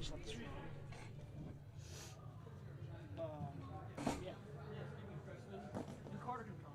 just up the street. Yeah. The Carter can come.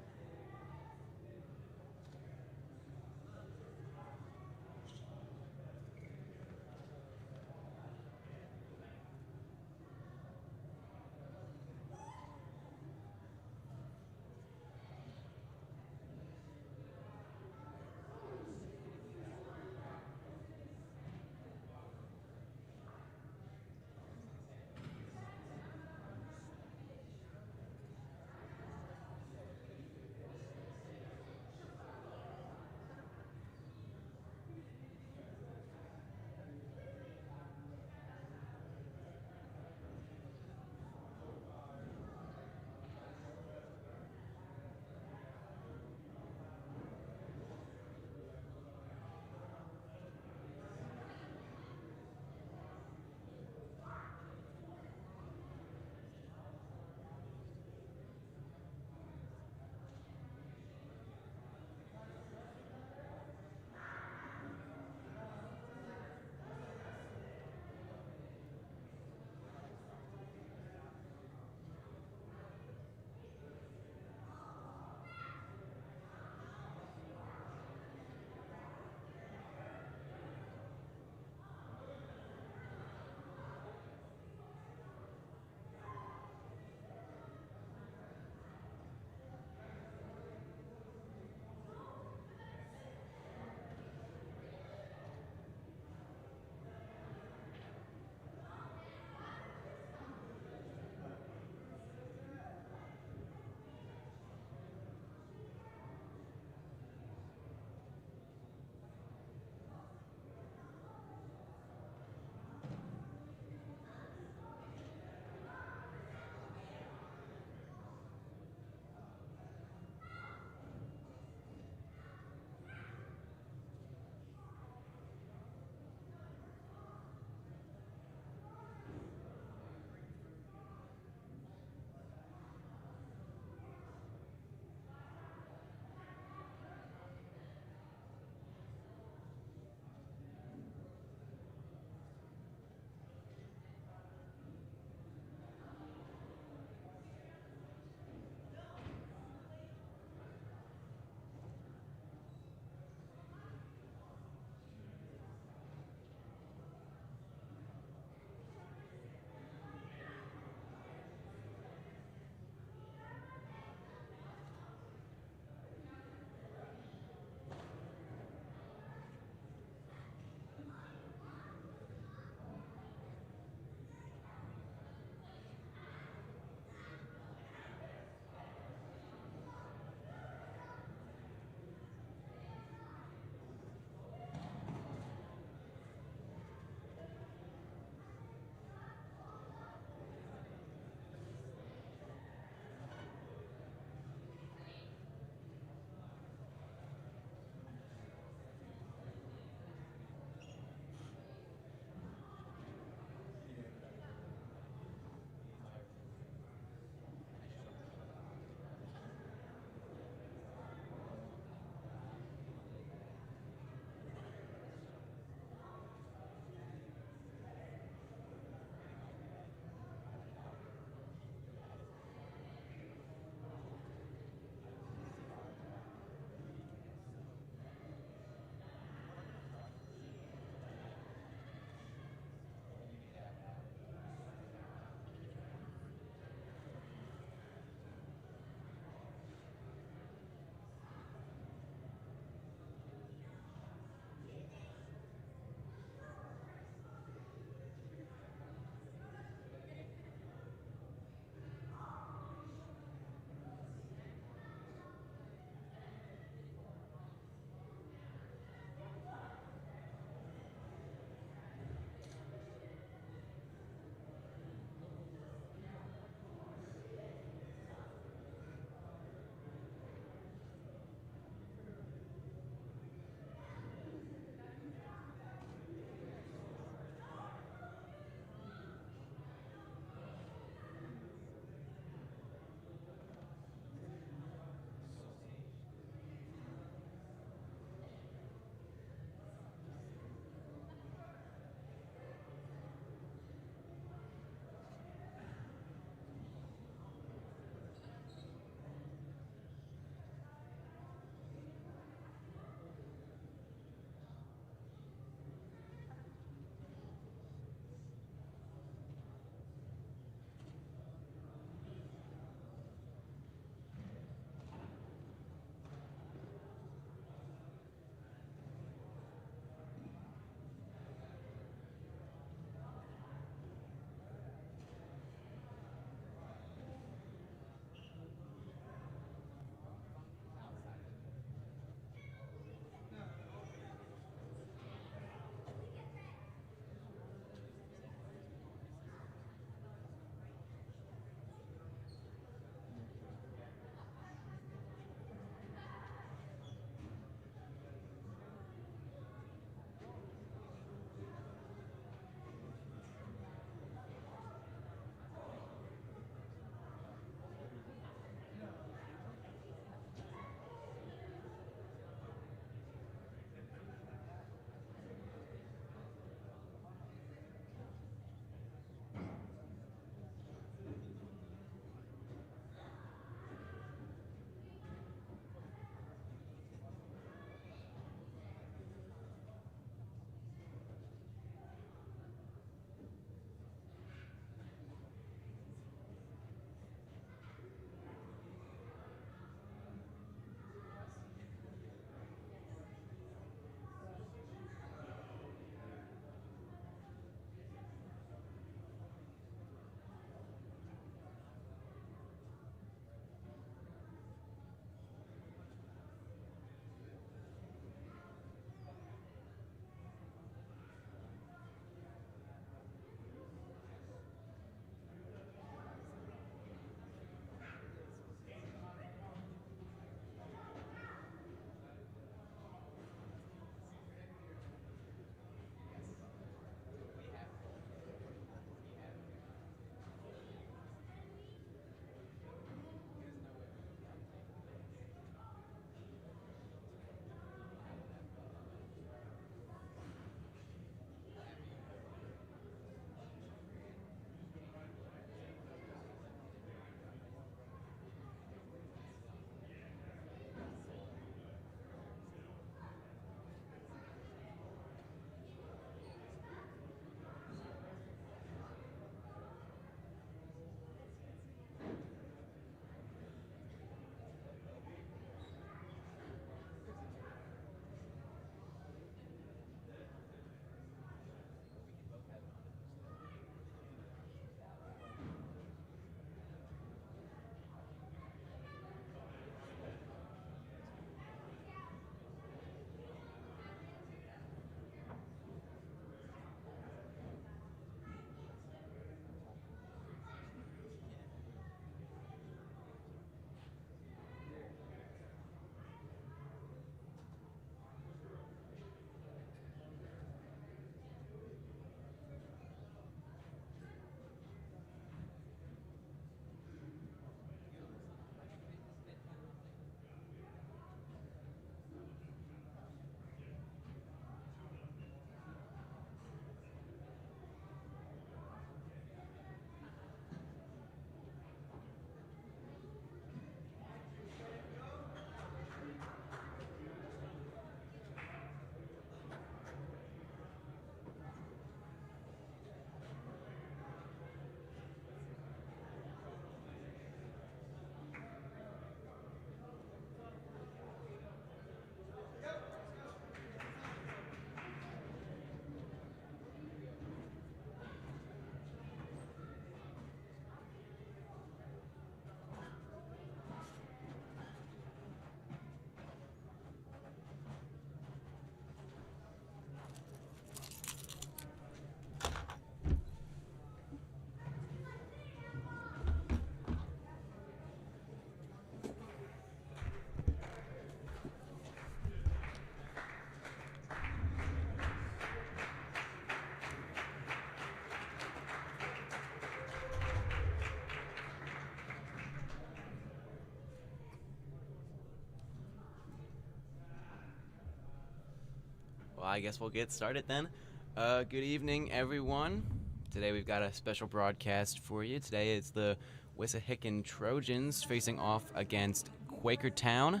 I guess we'll get started then. Good evening, everyone. Today we've got a special broadcast for you. Today it's the Wissahickon Trojans facing off against Quakertown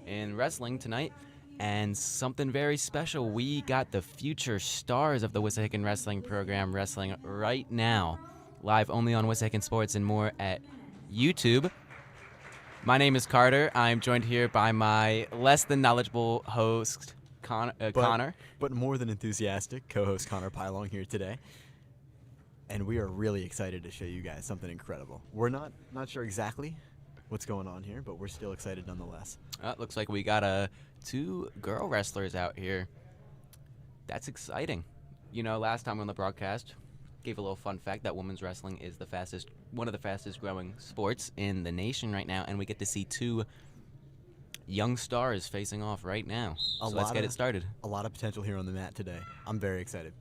in wrestling tonight. And something very special, we got the future stars of the Wissahickon wrestling program wrestling right now. Live only on Wissahickon Sports and more at YouTube. My name is Carter. I'm joined here by my less than knowledgeable host, Connor. But more than enthusiastic, co-host Connor Pylong here today. And we are really excited to show you guys something incredible. We're not sure exactly what's going on here, but we're still excited nonetheless. It looks like we got two girl wrestlers out here. That's exciting. You know, last time on the broadcast, gave a little fun fact that women's wrestling is one of the fastest growing sports in the nation right now, and we get to see two young stars facing off right now. So let's get it started. A lot of potential here on the mat today. I'm very excited.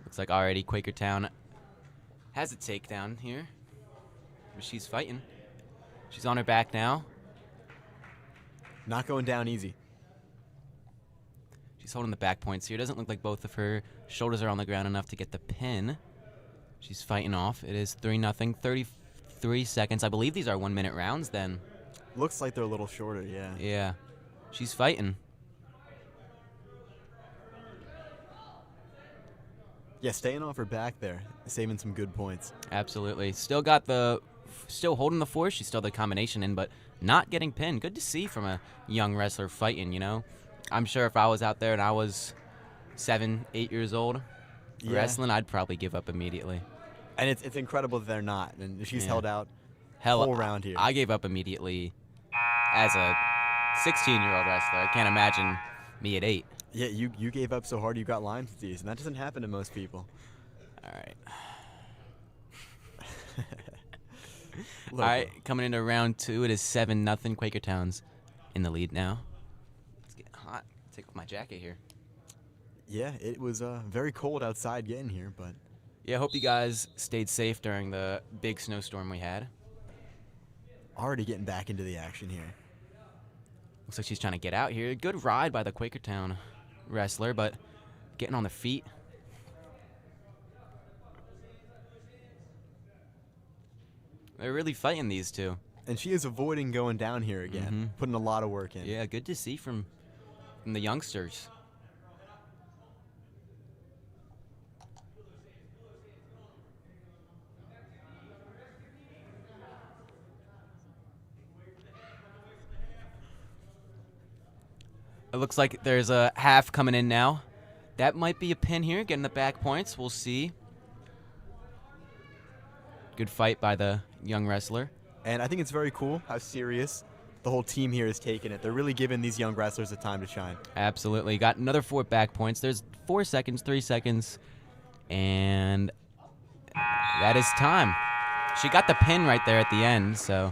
Looks like already Quakertown has a takedown here. But she's fighting. She's on her back now. Not going down easy. She's holding the back points here. Doesn't look like both of her shoulders are on the ground enough to get the pin. She's fighting off. It is 3-0, 33 seconds. I believe these are 1 minute rounds then. Looks like they're a little shorter, yeah. Yeah. She's fighting. Yeah, staying off her back there, saving some good points. Absolutely. Still holding the force. She's still the combination in, but not getting pinned. Good to see from a young wrestler fighting, you know. I'm sure if I was out there and I was 7, 8 years old wrestling, I'd probably give up immediately. And it's incredible that they're not. And she's held out whole round here. I gave up immediately as a 16-year-old wrestler. I can't imagine me at 8. Yeah, you gave up so hard you got Lyme disease, and that doesn't happen to most people. All right. All right, coming into round 2, it is 7-0. Quakertown's in the lead now. It's getting hot. Take off my jacket here. Yeah, it was very cold outside getting here, but... Yeah, I hope you guys stayed safe during the big snowstorm we had. Already getting back into the action here. Looks like she's trying to get out here. Good ride by the Quakertown wrestler, but getting on the feet. They're really fighting, these two. And she is avoiding going down here again, putting a lot of work in. Yeah, good to see from the youngsters. It looks like there's a half coming in now. That might be a pin here, getting the back points. We'll see. Good fight by the young wrestler. And I think it's very cool how serious the whole team here is taking it. They're really giving these young wrestlers a time to shine. Absolutely. Got another 4 back points. There's 4 seconds, 3 seconds, and that is time. She got the pin right there at the end, so...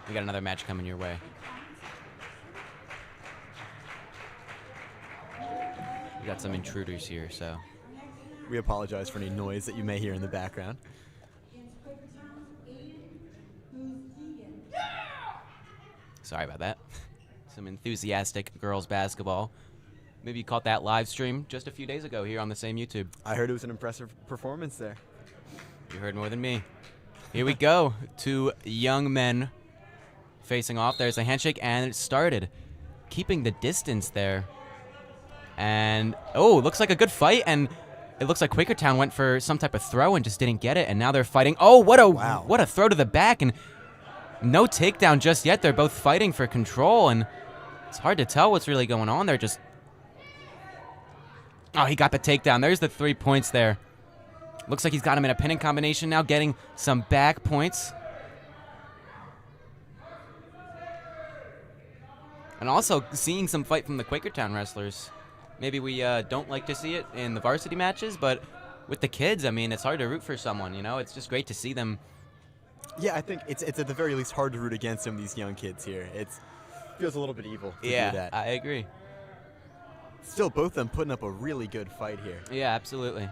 We got another match coming your way. We got some intruders here, so. We apologize for any noise that you may hear in the background. Sorry about that. Some enthusiastic girls basketball. Maybe you caught that live stream just a few days ago here on the same YouTube. I heard it was an impressive performance there. You heard more than me. Here we go. 2 young men facing off. There's a handshake, and it started. Keeping the distance there. And, looks like a good fight, and it looks like Quakertown went for some type of throw and just didn't get it, and now they're fighting. Oh, what a throw to the back, and no takedown just yet. They're both fighting for control, and it's hard to tell what's really going on. They're just... Oh, he got the takedown. There's the 3 points there. Looks like he's got him in a pinning combination now, getting some back points. And also seeing some fight from the Quakertown wrestlers. Maybe we don't like to see it in the varsity matches, but with the kids, I mean, it's hard to root for someone, you know? It's just great to see them. Yeah, I think it's at the very least hard to root against some of these young kids here. It feels a little bit evil to do that. I agree. still both of them putting up a really good fight here. Yeah, absolutely.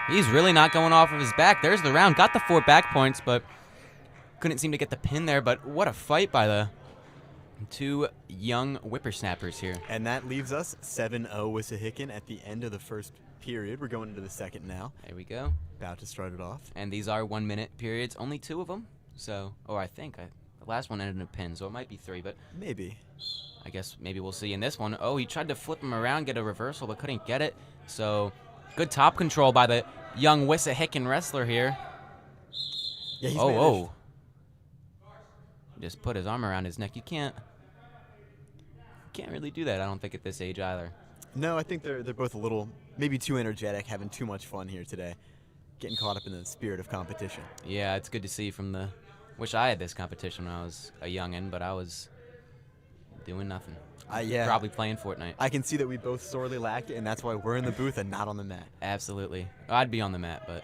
He's really not going off of his back. There's the round. Got the 4 back points, but couldn't seem to get the pin there. But what a fight by the 2 young whippersnappers here. And that leaves us 7-0 Wissahickon at the end of the first period. We're going into the second now. There we go. About to start it off. And these are 1-minute periods. Only 2 of them. So, I think the last one ended in a pin, so it might be 3, but Maybe. I guess maybe we'll see in this one. Oh, he tried to flip him around, get a reversal, but couldn't get it. So, good top control by the young Wissahickon wrestler here. Yeah, he's Oh. Just put his arm around his neck. You can't really do that, I don't think, at this age either. No, I think they're both a little, maybe too energetic, having too much fun here today. Getting caught up in the spirit of competition. Yeah, it's good to see from the... Wish I had this competition when I was a youngin', but I was doing nothing. Yeah. Probably playing Fortnite. I can see that we both sorely lack it, and that's why we're in the booth and not on the mat. Absolutely. I'd be on the mat, but,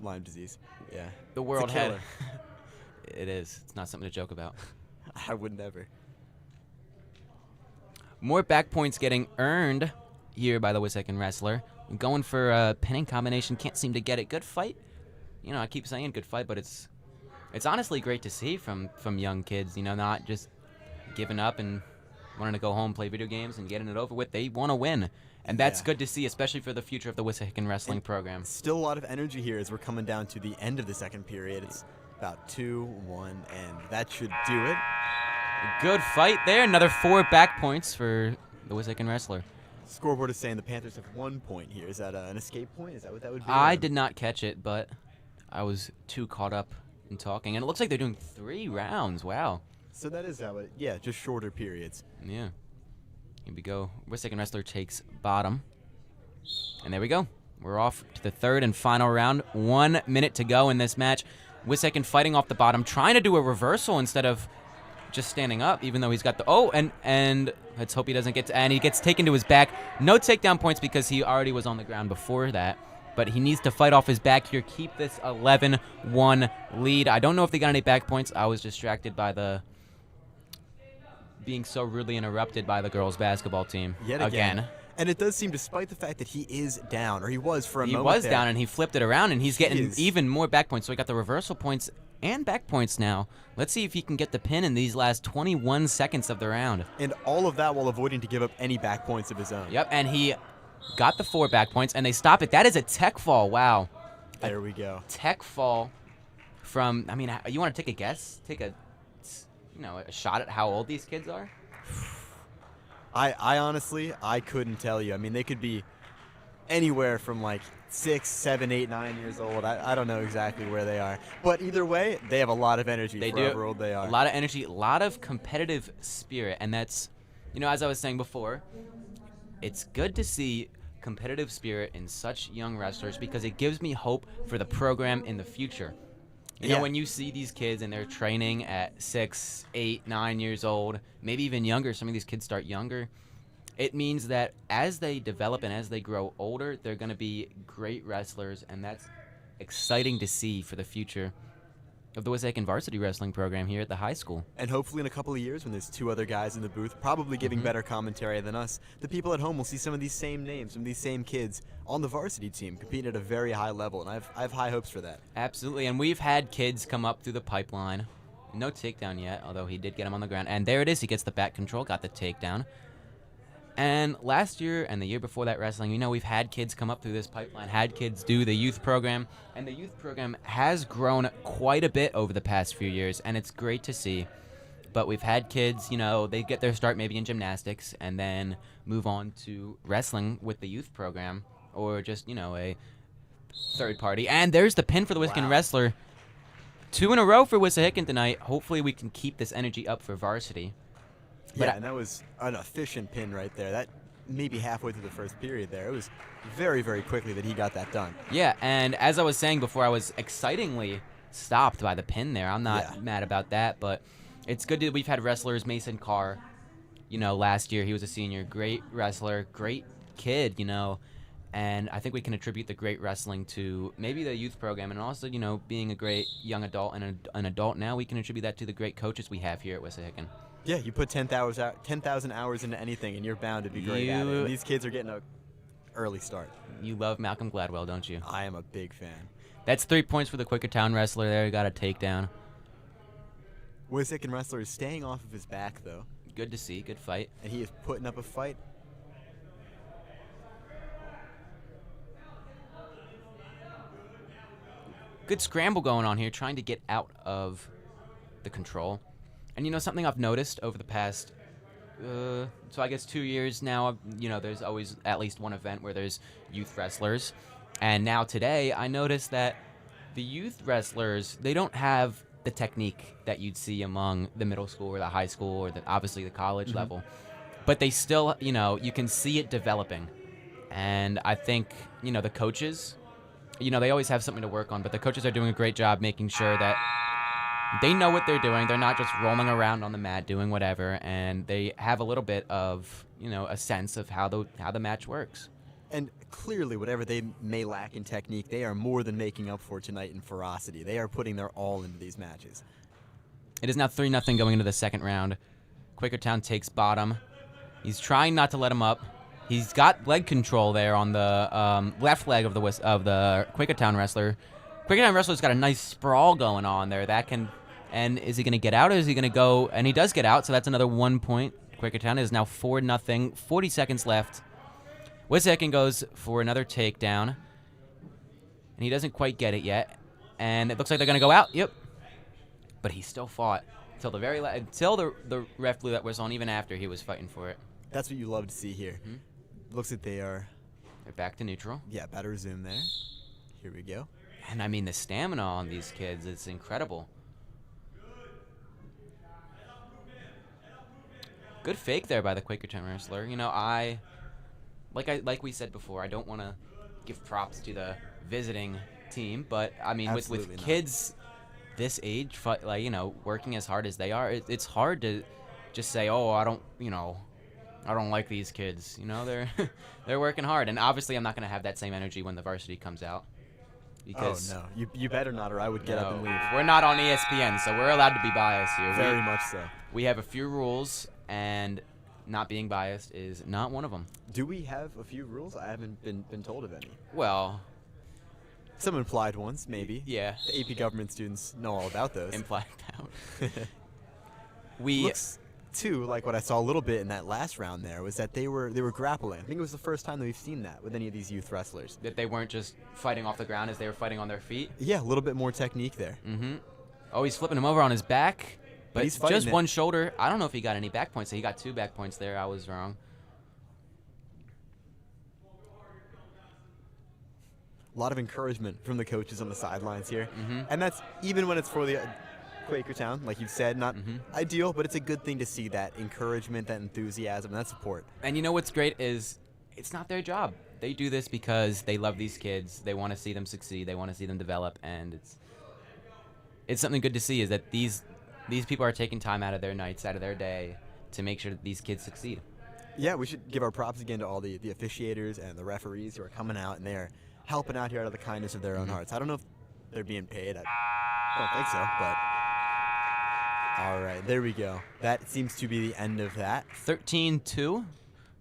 Lyme disease. Yeah. the world It's a had... killer. It is. It's not something to joke about. I would never. More back points getting earned here by the Wissahickon wrestler. Going for a pinning combination, can't seem to get it. Good fight. I keep saying good fight, but it's honestly great to see from young kids, not just giving up and wanting to go home, play video games, and getting it over with. They want to win. And that's good to see, especially for the future of the Wissahickon wrestling program. Still a lot of energy here as we're coming down to the end of the second period. It's about 2-1, and that should do it. Good fight there. Another 4 back points for the Wissahickon wrestler. Scoreboard is saying the Panthers have 1 point here. Is that an escape point? Is that what that would be? I did not catch it, but I was too caught up in talking. And it looks like they're doing 3 rounds. Wow. So that is how it, yeah, just shorter periods. Yeah. Here we go. Wissahickon wrestler takes bottom. And there we go. We're off to the third and final round. 1 minute to go in this match. Wissahickon fighting off the bottom, trying to do a reversal instead of just standing up, even though he's got the... Oh, and let's hope he doesn't get to... And he gets taken to his back. No takedown points because he already was on the ground before that. But he needs to fight off his back here, keep this 11-1 lead. I don't know if they got any back points. I was distracted by the... being so rudely interrupted by the girls' basketball team. Yet again. And it does seem, despite the fact that he is down, or he was for a moment. He was down, and he flipped it around, and he's getting even more back points. So he got the reversal points and back points now. Let's see if he can get the pin in these last 21 seconds of the round. And all of that while avoiding to give up any back points of his own. Yep, and he got the 4 back points, and they stop it. That is a tech fall. Wow. There we go. Tech fall from, I mean, you want to take a guess? Take a shot at how old these kids are? I honestly, I couldn't tell you. I mean, they could be anywhere from like 6, 7, 8, 9 years old. I don't know exactly where they are. But either way, they have a lot of energy for however old they are. A lot of energy, a lot of competitive spirit. And that's, as I was saying before, it's good to see competitive spirit in such young wrestlers because it gives me hope for the program in the future. You know, when you see these kids and they're training at 6, 8, 9 years old, maybe even younger, some of these kids start younger, it means that as they develop and as they grow older, they're going to be great wrestlers, and that's exciting to see for the future of the Wissahickon varsity wrestling program here at the high school. And hopefully in a couple of years when there's 2 other guys in the booth probably giving better commentary than us, the people at home will see some of these same names, some of these same kids on the varsity team competing at a very high level, and I have high hopes for that. Absolutely, and we've had kids come up through the pipeline. No takedown yet, although he did get him on the ground. And there it is. He gets the back control, got the takedown. And last year and the year before that wrestling, we've had kids come up through this pipeline, had kids do the youth program, and the youth program has grown quite a bit over the past few years, and it's great to see. But we've had kids, they get their start maybe in gymnastics and then move on to wrestling with the youth program or just, a third party. And there's the pin for the Wissahickon wrestler. 2 in a row for Wissahickon tonight. Hopefully we can keep this energy up for varsity. Yeah, and that was an efficient pin right there. That maybe halfway through the first period there. It was very, very quickly that he got that done. Yeah, and as I was saying before, I was excitingly stopped by the pin there. I'm not mad about that, but it's good that we've had wrestlers. Mason Carr, last year he was a senior. Great wrestler, great kid, And I think we can attribute the great wrestling to maybe the youth program, and also, being a great young adult and an adult now, we can attribute that to the great coaches we have here at Wissahickon. Yeah, you put 10,000 hours into anything, and you're bound to be great at it. And these kids are getting an early start. You love Malcolm Gladwell, don't you? I am a big fan. That's 3 points for the Quakertown wrestler there. He got a takedown. Wissahickon wrestler is staying off of his back, though. Good to see. Good fight. And he is putting up a fight. Good scramble going on here, trying to get out of the control. And something I've noticed over the past, so I guess 2 years now, there's always at least one event where there's youth wrestlers. And now today, I noticed that the youth wrestlers, they don't have the technique that you'd see among the middle school or the high school or obviously the college level. But they still, you can see it developing. And I think, the coaches, they always have something to work on, but the coaches are doing a great job making sure that they know what they're doing. They're not just rolling around on the mat doing whatever, and they have a little bit of, a sense of how the match works. And clearly, whatever they may lack in technique, they are more than making up for tonight in ferocity. They are putting their all into these matches. It is now 3-0 going into the second round. Quakertown takes bottom. He's trying not to let him up. He's got leg control there on the left leg of the Quakertown wrestler. Quakertown wrestler's got a nice sprawl going on there. And is he going to get out, or is he going to go? And he does get out, so that's another 1 point. Quakertown is now 4-0. 40 seconds left. Wissahickon goes for another takedown, and he doesn't quite get it yet. And it looks like they're going to go out. Yep. But he still fought until the ref blew that whistle, and even after he was fighting for it. That's what you love to see here. Looks like they're back to neutral. Yeah, better resume there. Here we go. And I mean, the stamina on these kids is incredible. Good fake there by the Quakertown wrestler. Like we said before, I don't want to give props to the visiting team, but I mean, with kids this age, working as hard as they are, it's hard to just say, oh, I don't like these kids. They're working hard, and obviously I'm not going to have that same energy when the varsity comes out. Because oh no, you better not, or I would get up and leave. We're not on ESPN, so we're allowed to be biased here. Very much so. We have a few rules, and not being biased is not one of them. Do we have a few rules? I haven't been told of any. Well, some implied ones, maybe. Yeah. The AP government students know all about those. Implied out. Looks too like what I saw a little bit in that last round there was that they were grappling. I think it was the first time that we've seen that with any of these youth wrestlers. That they weren't just fighting off the ground as they were fighting on their feet. Yeah, a little bit more technique there. Oh, he's flipping him over on his back. But he's fighting just one shoulder. I don't know if he got any back points. So he got 2 back points there. I was wrong. A lot of encouragement from the coaches on the sidelines here. And that's even when it's for the Quakertown, like you've said, not ideal, but it's a good thing to see that encouragement, that enthusiasm, that support. And what's great is it's not their job. They do this because they love these kids. They want to see them succeed. They want to see them develop. And it's something good to see is that these people are taking time out of their nights, out of their day, to make sure that these kids succeed. Yeah, we should give our props again to all the officiators and the referees who are coming out, and they're helping out here out of the kindness of their own hearts. I don't know if they're being paid. I don't think so, but all right, there we go. That seems to be the end of that. 13-2.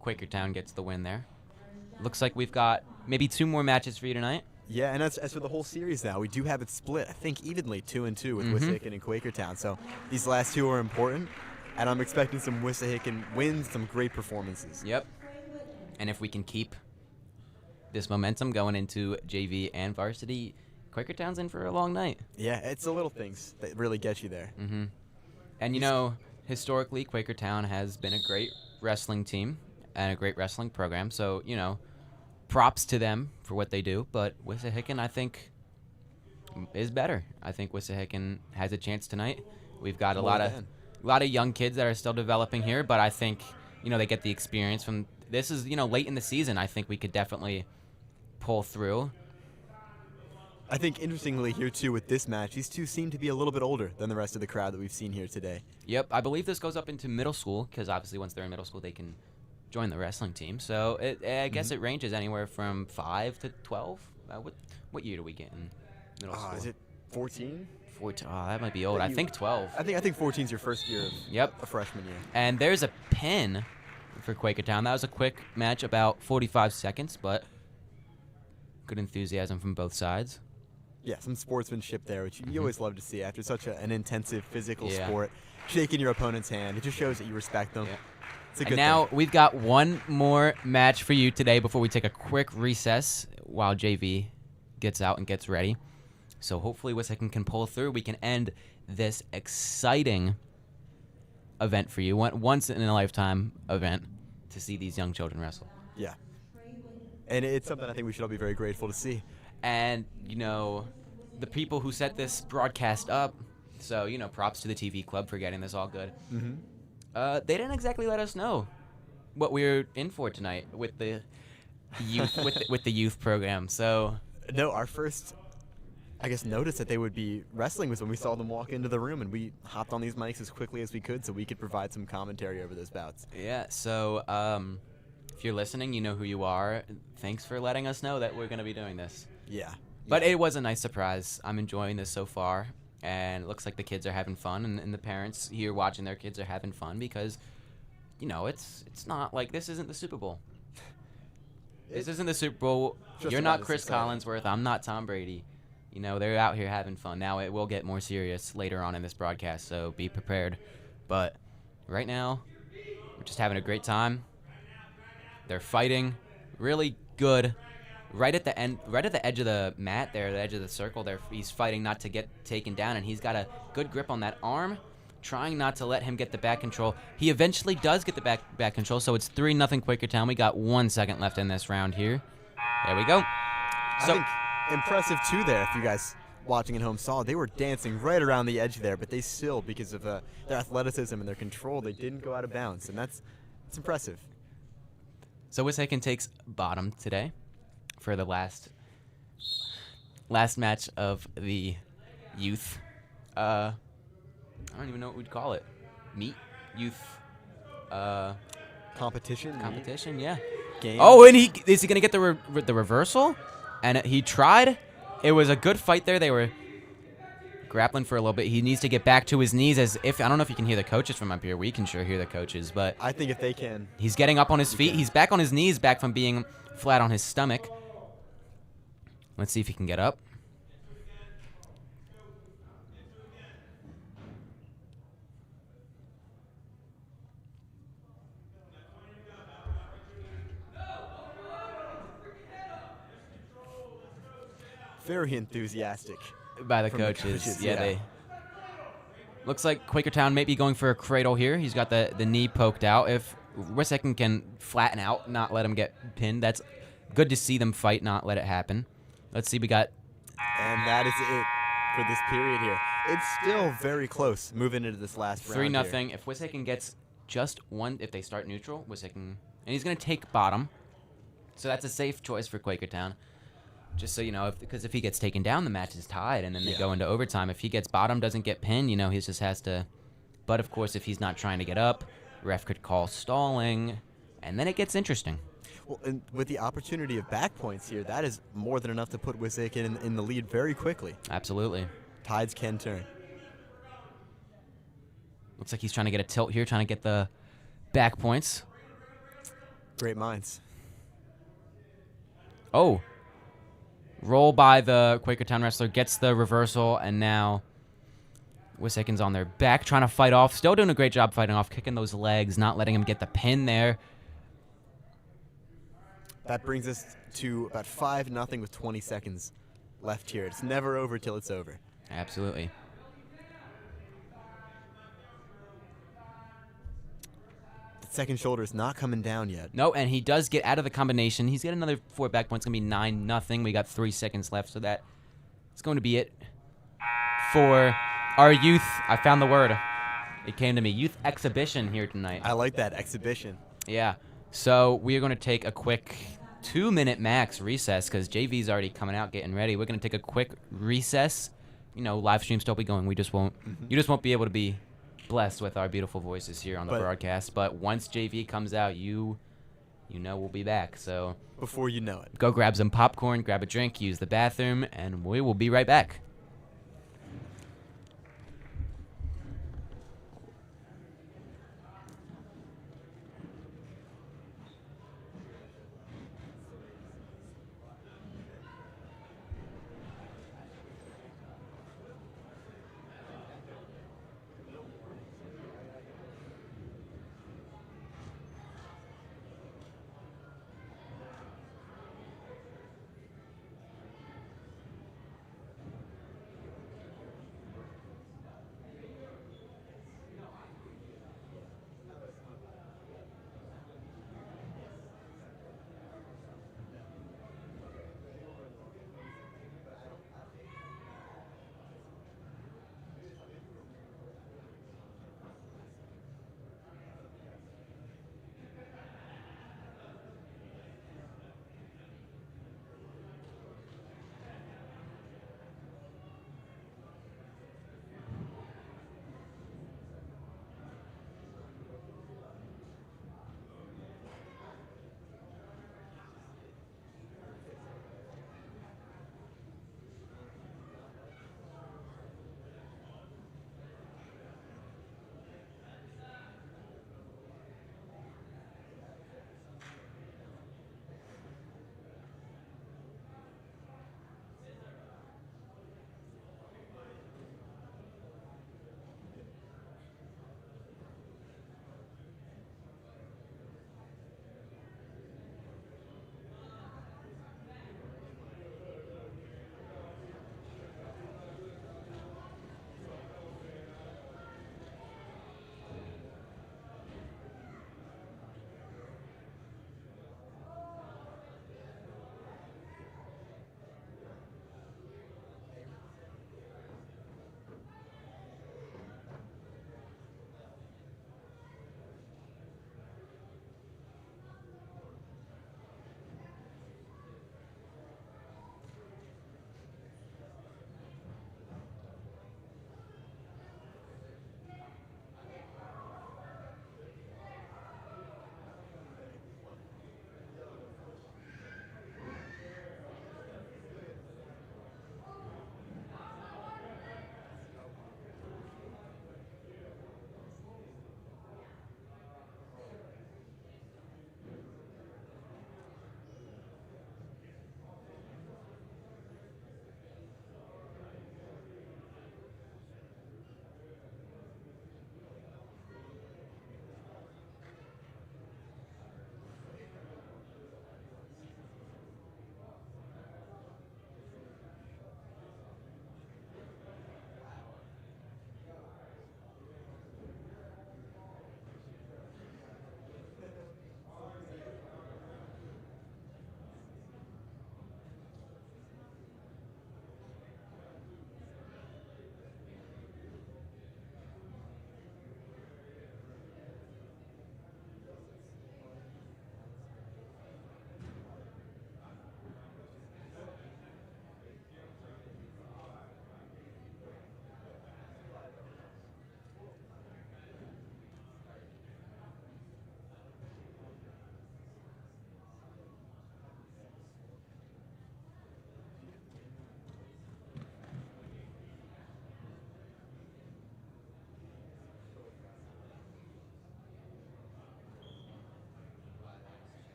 Quakertown gets the win there. Looks like we've got maybe 2 more matches for you tonight. Yeah, and as for the whole series now, we do have it split, I think, evenly 2-2 with Wissahickon and Quakertown. So these last 2 are important, and I'm expecting some Wissahickon wins, some great performances. Yep. And if we can keep this momentum going into JV and varsity, Quakertown's in for a long night. Yeah, it's the little things that really get you there. And, historically, Quakertown has been a great wrestling team and a great wrestling program. So, props to them for what they do. But Wissahickon, I think, is better. I think Wissahickon has a chance tonight. We've got a lot of young kids that are still developing here, but I think, they get the experience from this is, late in the season. I think we could definitely pull through. I think interestingly here too with this match, these two seem to be a little bit older than the rest of the crowd that we've seen here today. Yep, I believe this goes up into middle school because obviously once they're in middle school they can join the wrestling team. So I guess it ranges anywhere from 5 to 12. What year do we get in middle school? Is it 14? 14. Oh, that might be old. I think 12. I think 14 is your first year of a freshman year. And there's a pin for Quakertown. That was a quick match, about 45 seconds, but good enthusiasm from both sides. Yeah, some sportsmanship there, which you always love to see after such an intensive physical Yeah. sport. Shaking your opponent's hand, it just shows that you respect them. Yeah. It's a good And now thing. we've got one more match for you today before we take a quick recess while JV gets out and gets ready. So hopefully Wissahickon can pull through. We can end this exciting event for you, once in a lifetime event to see these young children wrestle. Yeah. And it's something I think we should all be very grateful to see. And, the people who set this broadcast up, so, props to the TV club for getting this all good. Mm-hmm. They didn't exactly let us know what we were in for tonight with the youth with the youth program. So No, our first, notice that they would be wrestling was when we saw them walk into the room, and we hopped on these mics as quickly as we could so we could provide some commentary over those bouts. yeah, so if you're listening, you know who you are. Thanks for letting us know that we're going to be doing this. Yeah. But it was a nice surprise. I'm enjoying this so far, and it looks like the kids are having fun, and the parents here watching their kids are having fun because, it's not like this isn't the Super Bowl. This isn't the Super Bowl. Just You're about not as Chris exciting. Collinsworth. I'm not Tom Brady. They're out here having fun. Now it will get more serious later on in this broadcast, so be prepared. But right now, we're just having a great time. They're fighting really good. Right at the edge of the mat there, the edge of the circle there, he's fighting not to get taken down, and he's got a good grip on that arm, trying not to let him get the back control. He eventually does get the back control, so it's 3-0 Quakertown. We got 1 second left in this round here. There we go. I think impressive, too, there, if you guys watching at home saw. They were dancing right around the edge there, but they still, because of their athleticism and their control, they didn't go out of bounds, and it's impressive. So Wissahickon takes bottom today for the last match of the youth. I don't even know what we'd call it. Youth Competition, yeah. game. Oh, and is he gonna get the reversal? And he tried. It was a good fight there. They were grappling for a little bit. He needs to get back to his knees I don't know if you can hear the coaches from up here. We can sure hear the coaches, but I think if they can. he's getting up on his feet. can. He's back on his knees, back from being flat on his stomach. Let's see if he can get up. Very enthusiastic. By the From the coaches. coaches, Yeah, yeah. they. Looks like Quakertown may be going for a cradle here. He's got the knee poked out. If Wissahickon can flatten out, not let him get pinned, that's good to see them fight, not let it happen. Let's see, we got And that is it for this period here. It's still very close moving into this last round 3-0. here. If Wissahickon gets just one, if they start neutral, Wissahickon, and he's going to take bottom. So that's a safe choice for Quakertown. Just so you know, because if he gets taken down, the match is tied, and then they go into overtime. If he gets bottom, doesn't get pinned, he just has to. But of course, if he's not trying to get up, ref could call stalling, and then it gets interesting. Well, and with the opportunity of back points here, that is more than enough to put Wissahickon in the lead very quickly. Absolutely. Tides can turn. Looks like he's trying to get a tilt here, trying to get the back points. Great minds. Oh. Roll by the Quakertown wrestler, gets the reversal, and now Wissahickon's on their back, trying to fight off. Still doing a great job fighting off, kicking those legs, not letting him get the pin there. That brings us to about 5-0 with 20 seconds left here. It's never over till it's over. Absolutely. The second shoulder is not coming down yet. No, and he does get out of the combination. He's got another 4 back points. It's going to be 9-0. We got 3 seconds left, so that is going to be it for our youth. I found the word. It came to me. Youth exhibition here tonight. I like that exhibition. Yeah. So we are going to take a quick 2-minute max recess because JV's already coming out, getting ready. We're going to take a quick recess. Live stream still be going. We just won't. You just won't be able to be blessed with our beautiful voices here on the But- broadcast. But once JV comes out, you you know we'll be back. So Before you know it. go grab some popcorn, grab a drink, use the bathroom, and we will be right back.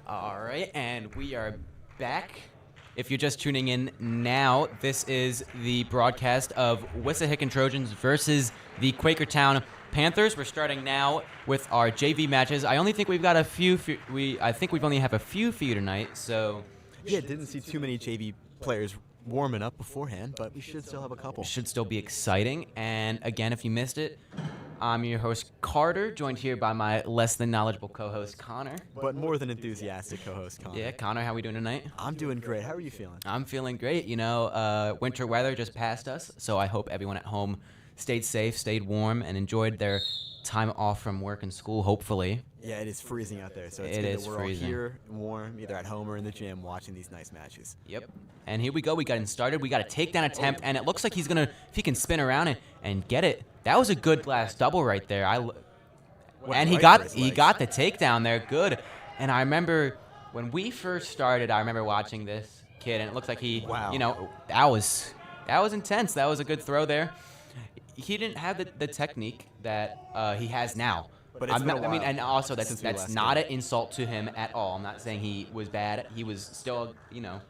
All right, and we are back. If you're just tuning in now, this is the broadcast of Wissahickon Trojans versus the Quakertown Panthers. We're starting now with our JV matches. I only think we've got a few. I think we've only have a few for you tonight. So Yeah, didn't see too many JV players warming up beforehand, but we should still have a couple. it should still be exciting. And again, if you missed it, I'm your host Carter, joined here by my less than knowledgeable co-host Connor. But more than enthusiastic co-host Connor. Yeah, Connor, how we doing tonight? I'm doing great. How are you feeling? I'm feeling great. You know, winter weather just passed us, so I hope everyone at home stayed safe, stayed warm, and enjoyed their time off from work and school, hopefully. Yeah, it is freezing out there, so it's It good is that we're freezing. all here, warm, either at home or in the gym, watching these nice matches. Yep. And here we go. We got him started. We got a takedown attempt, and it looks like he's going to, if he can spin around and get it. That was a good last double right there. And he got the takedown there. Good. And I remember when we first started, I remember watching this kid, and it looks like he, Wow. you know, that was intense. That was a good throw there. He didn't have the technique that he has now. But it's been a I mean, while and also since we that's last not did. an insult to him at all. I'm not saying he was bad. He was still, you know,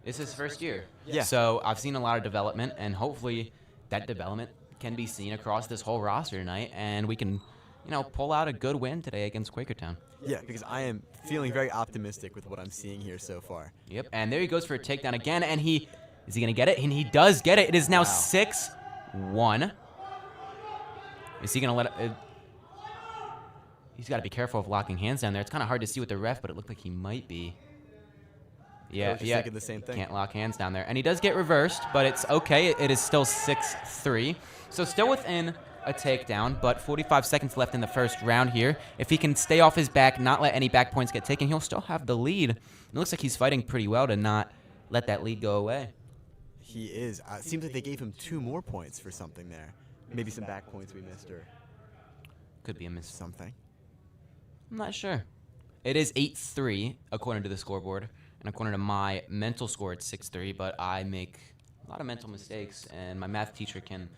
it's his first year. Yeah. So I've seen a lot of development, and hopefully that development can be seen across this whole roster tonight, and we can, you know, pull out a good win today against Quakertown. Yeah, because I am feeling very optimistic with what I'm seeing here so far. Yep. And there he goes for a takedown again, and is he gonna get it? And he does get it. It is now Wow. 6-1. Is he gonna let it? He's got to be careful of locking hands down there. It's kind of hard to see with the ref, but it looked like he might be. Yeah, Coach is yeah. thinking the same thing. Can't lock hands down there. And he does get reversed, but it's okay. It is still 6-3. So still within a takedown, but 45 seconds left in the first round here. If he can stay off his back, not let any back points get taken, he'll still have the lead. It looks like he's fighting pretty well to not let that lead go away. He is. It seems like they gave him 2 more points for something there. Maybe some back points we missed or Could be a miss. something. I'm not sure. It is 8-3 according to the scoreboard, and according to my mental score, it's 6-3. But I make a lot of mental mistakes, and my math teacher can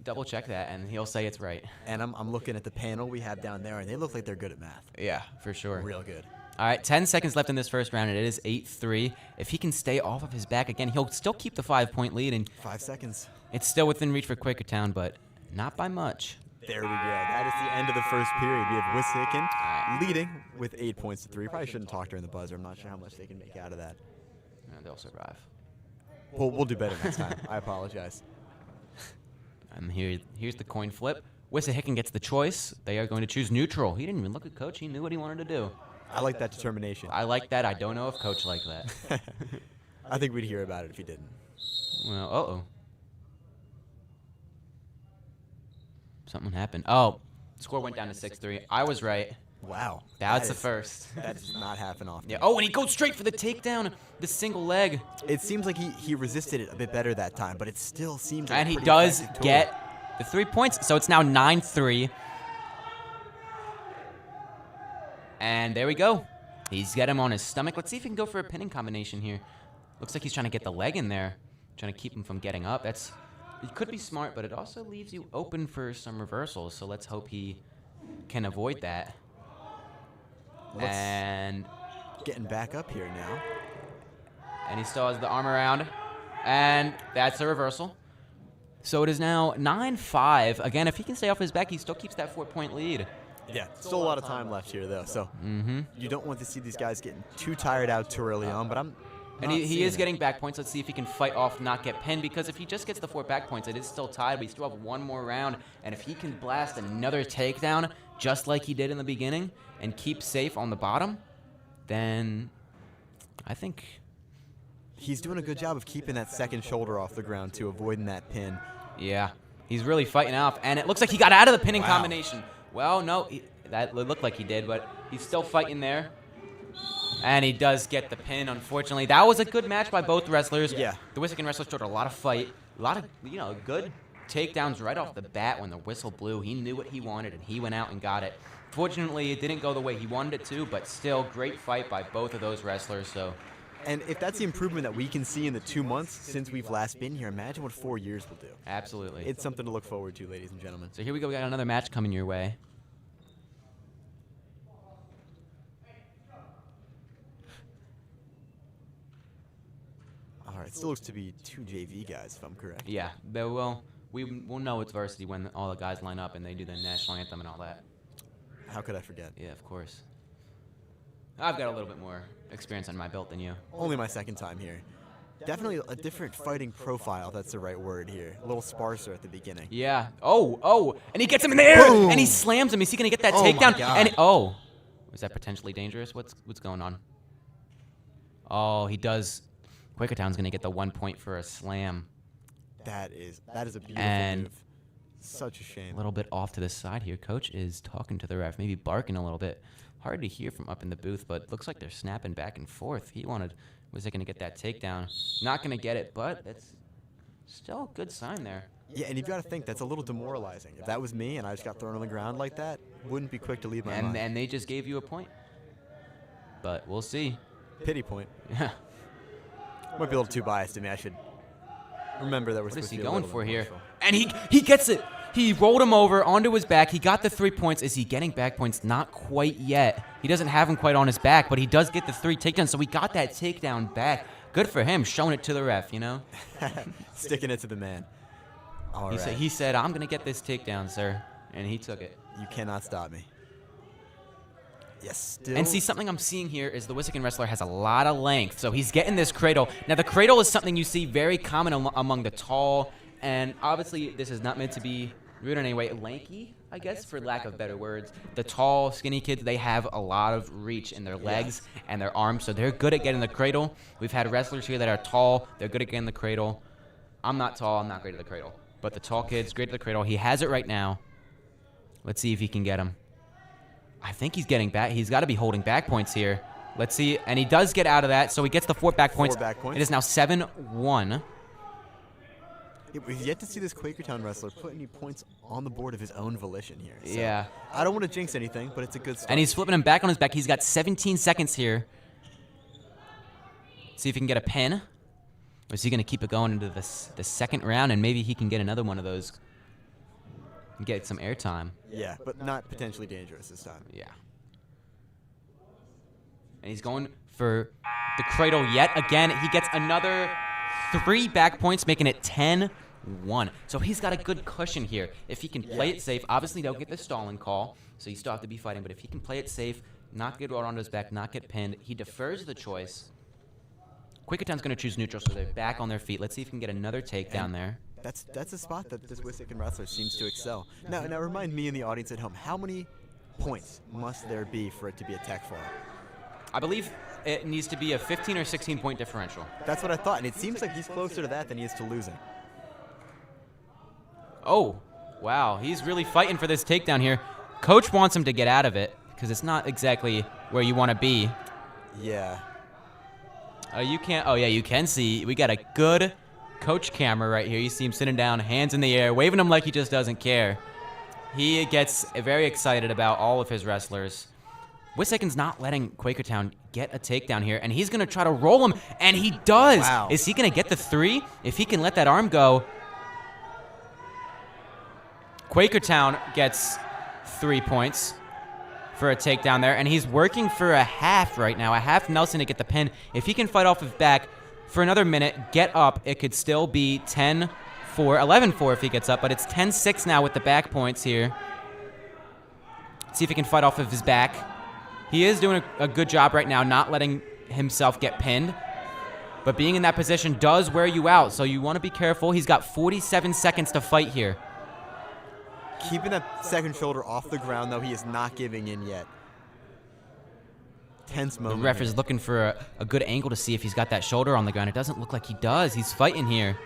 double check that, and he'll say it's right. And I'm looking at the panel we have down there, and they look like they're good at math. Yeah, for sure. Real good. All right, 10 seconds left in this first round, and it is 8-3. If he can stay off of his back again, he'll still keep the 5-point lead, and 5 seconds. it's still within reach for Quakertown, but not by much. There we go. That is the end of the first period. We have Wissahickon right. leading with 8 points to 3. Probably shouldn't talk during the buzzer. I'm not sure how much they can make out of that. Yeah, they'll survive. We'll do better next time. I apologize. And here's the coin flip. Wissahickon gets the choice. They are going to choose neutral. He didn't even look at Coach. He knew what he wanted to do. I like that determination. I like that. I don't know if Coach liked that. I think we'd hear about it if he didn't. Well, uh-oh. Something happened. Oh, score went down to 6-3. I was right. Wow. That's that the first. That does not happen often. Yeah. Oh, and he goes straight for the takedown. The single leg. It seems like he resisted it a bit better that time, but it still seems like And a he pretty does effective tool. get the 3 points. So it's now 9-3. And there we go. He's got him on his stomach. Let's see if he can go for a pinning combination here. Looks like he's trying to get the leg in there. Trying to keep him from getting up. It could be smart, but it also leaves you open for some reversals. So let's hope he can avoid that. And Getting back up here now. he still has the arm around. And that's a reversal. So it is now 9-5. Again, if he can stay off his back, he still keeps that 4-point lead. Yeah, still a lot of time left here, though. So you don't want to see these guys getting too tired out too early on, but I'm And not he seeing is it. getting back points. Let's see if he can fight off, not get pinned, because if he just gets the 4 back points, it is still tied. We still have one more round. And if he can blast another takedown, just like he did in the beginning, and keep safe on the bottom, then I think... He's doing a good job of keeping that second shoulder off the ground, too, avoiding that pin. Yeah, he's really fighting off. And it looks like he got out of the pinning Wow. combination. Well, no, that looked like he did, but he's still fighting there. And he does get the pin, unfortunately. That was a good match by both wrestlers. Yeah. The Wissahickon wrestlers showed a lot of fight. A lot of, good takedowns right off the bat when the whistle blew. He knew what he wanted, and he went out and got it. Fortunately, it didn't go the way he wanted it to, but still, great fight by both of those wrestlers. So, And if that's the improvement that we can see in the 2 months since we've last been here, imagine what 4 years will do. absolutely. It's something to look forward to, ladies and gentlemen. So here we go. We got another match coming your way. All right, still looks to be 2 JV guys, if I'm correct. Yeah, we'll know it's varsity when all the guys line up and they do the national anthem and all that. How could I forget? Yeah, of course. I've got a little bit more experience on my belt than you. Only my second time here. Definitely a different fighting profile, if that's the right word here. A little sparser at the beginning. Yeah. Oh, and he gets him in the air, Boom. and he slams him. Is he gonna get that Oh my takedown? God. And is that potentially dangerous? What's going on? Oh, he does. Quakertown's gonna get the 1 point for a slam. That is a beautiful And move. Such a shame. A little bit off to the side here. Coach is talking to the ref, maybe barking a little bit. Hard to hear from up in the booth, but looks like they're snapping back and forth. Was going to get that takedown. Not going to get it, but that's still a good sign there. Yeah, and you've got to think that's a little demoralizing. If that was me and I just got thrown on the ground like that, wouldn't be quick to leave my mind. And they just gave you a point. But we'll see. Pity point. Yeah. Might be a little too biased to me. I should remember that we're What is supposed he to be a going little for here? impartial. And he gets it. He rolled him over onto his back. He got the 3 points. Is he getting back points? Not quite yet. He doesn't have him quite on his back, but he does get the 3 takedowns, so he got that takedown back. Good for him, showing it to the ref, you know? Sticking it to the man. All right. He said, I'm going to get this takedown, sir. And he took it. You cannot stop me. Yes, still. And see, something I'm seeing here is the Wissahickon wrestler has a lot of length, so he's getting this cradle. Now, the cradle is something you see very common among the tall, and obviously this is not meant to be rude in any way. Lanky, I guess, for lack of better words. The tall, skinny kids, they have a lot of reach in their legs and their arms, so they're good at getting the cradle. We've had wrestlers here that are tall. They're good at getting the cradle. I'm not tall. I'm not great at the cradle. But the tall kid's great at the cradle. He has it right now. Let's see if he can get him. I think he's getting back. He's got to be holding back points here. Let's see. And he does get out of that, so he gets the 4 back points. 4 back points. It is now 7-1. We've yet to see this Quakertown wrestler put any points on the board of his own volition here. So Yeah. I don't want to jinx anything, but it's a good start. And he's flipping him back on his back. He's got 17 seconds here. See if he can get a pin. Or is he going to keep it going into the second round, and maybe he can get another one of those and get some airtime. Yeah, but not potentially dangerous this time. Yeah. And he's going for the cradle yet again. He gets another 3 back points, making it 10-1. So he's got a good cushion here. If he can play it safe, obviously they'll get the stalling call, so you still have to be fighting. But if he can play it safe, not get rolled onto his back, not get pinned, he defers the choice. Quakertown's going to choose neutral, so they're back on their feet. Let's see if he can get another takedown there. That's a spot that this Wissahickon wrestler seems to excel. Now remind me and the audience at home, how many points must there be for it to be a tech fall? I believe it needs to be a 15 or 16 point differential. That's what I thought, and it seems like he's closer to that than he is to losing. Oh, wow. He's really fighting for this takedown here. Coach wants him to get out of it because it's not exactly where you want to be. Yeah. You can't. Oh, yeah, you can see. We got a good coach camera right here. You see him sitting down, hands in the air, waving him like he just doesn't care. He gets very excited about all of his wrestlers. Wissahickon's not letting Quakertown get a takedown here, and he's going to try to roll him, and he does. Wow. Is he going to get the 3? If he can let that arm go. Quakertown gets 3 points for a takedown there, and he's working for a half right now, a half Nelson to get the pin. If he can fight off his back for another minute, get up, it could still be 10-4, 11-4 if he gets up, but it's 10-6 now with the back points here. See if he can fight off of his back. He is doing a good job right now not letting himself get pinned, but being in that position does wear you out, so you want to be careful. He's got 47 seconds to fight here. Keeping that second shoulder off the ground, though, he is not giving in yet. Tense The moment. ref is looking for a good angle to see if he's got that shoulder on the ground. It doesn't look like he does. He's fighting here.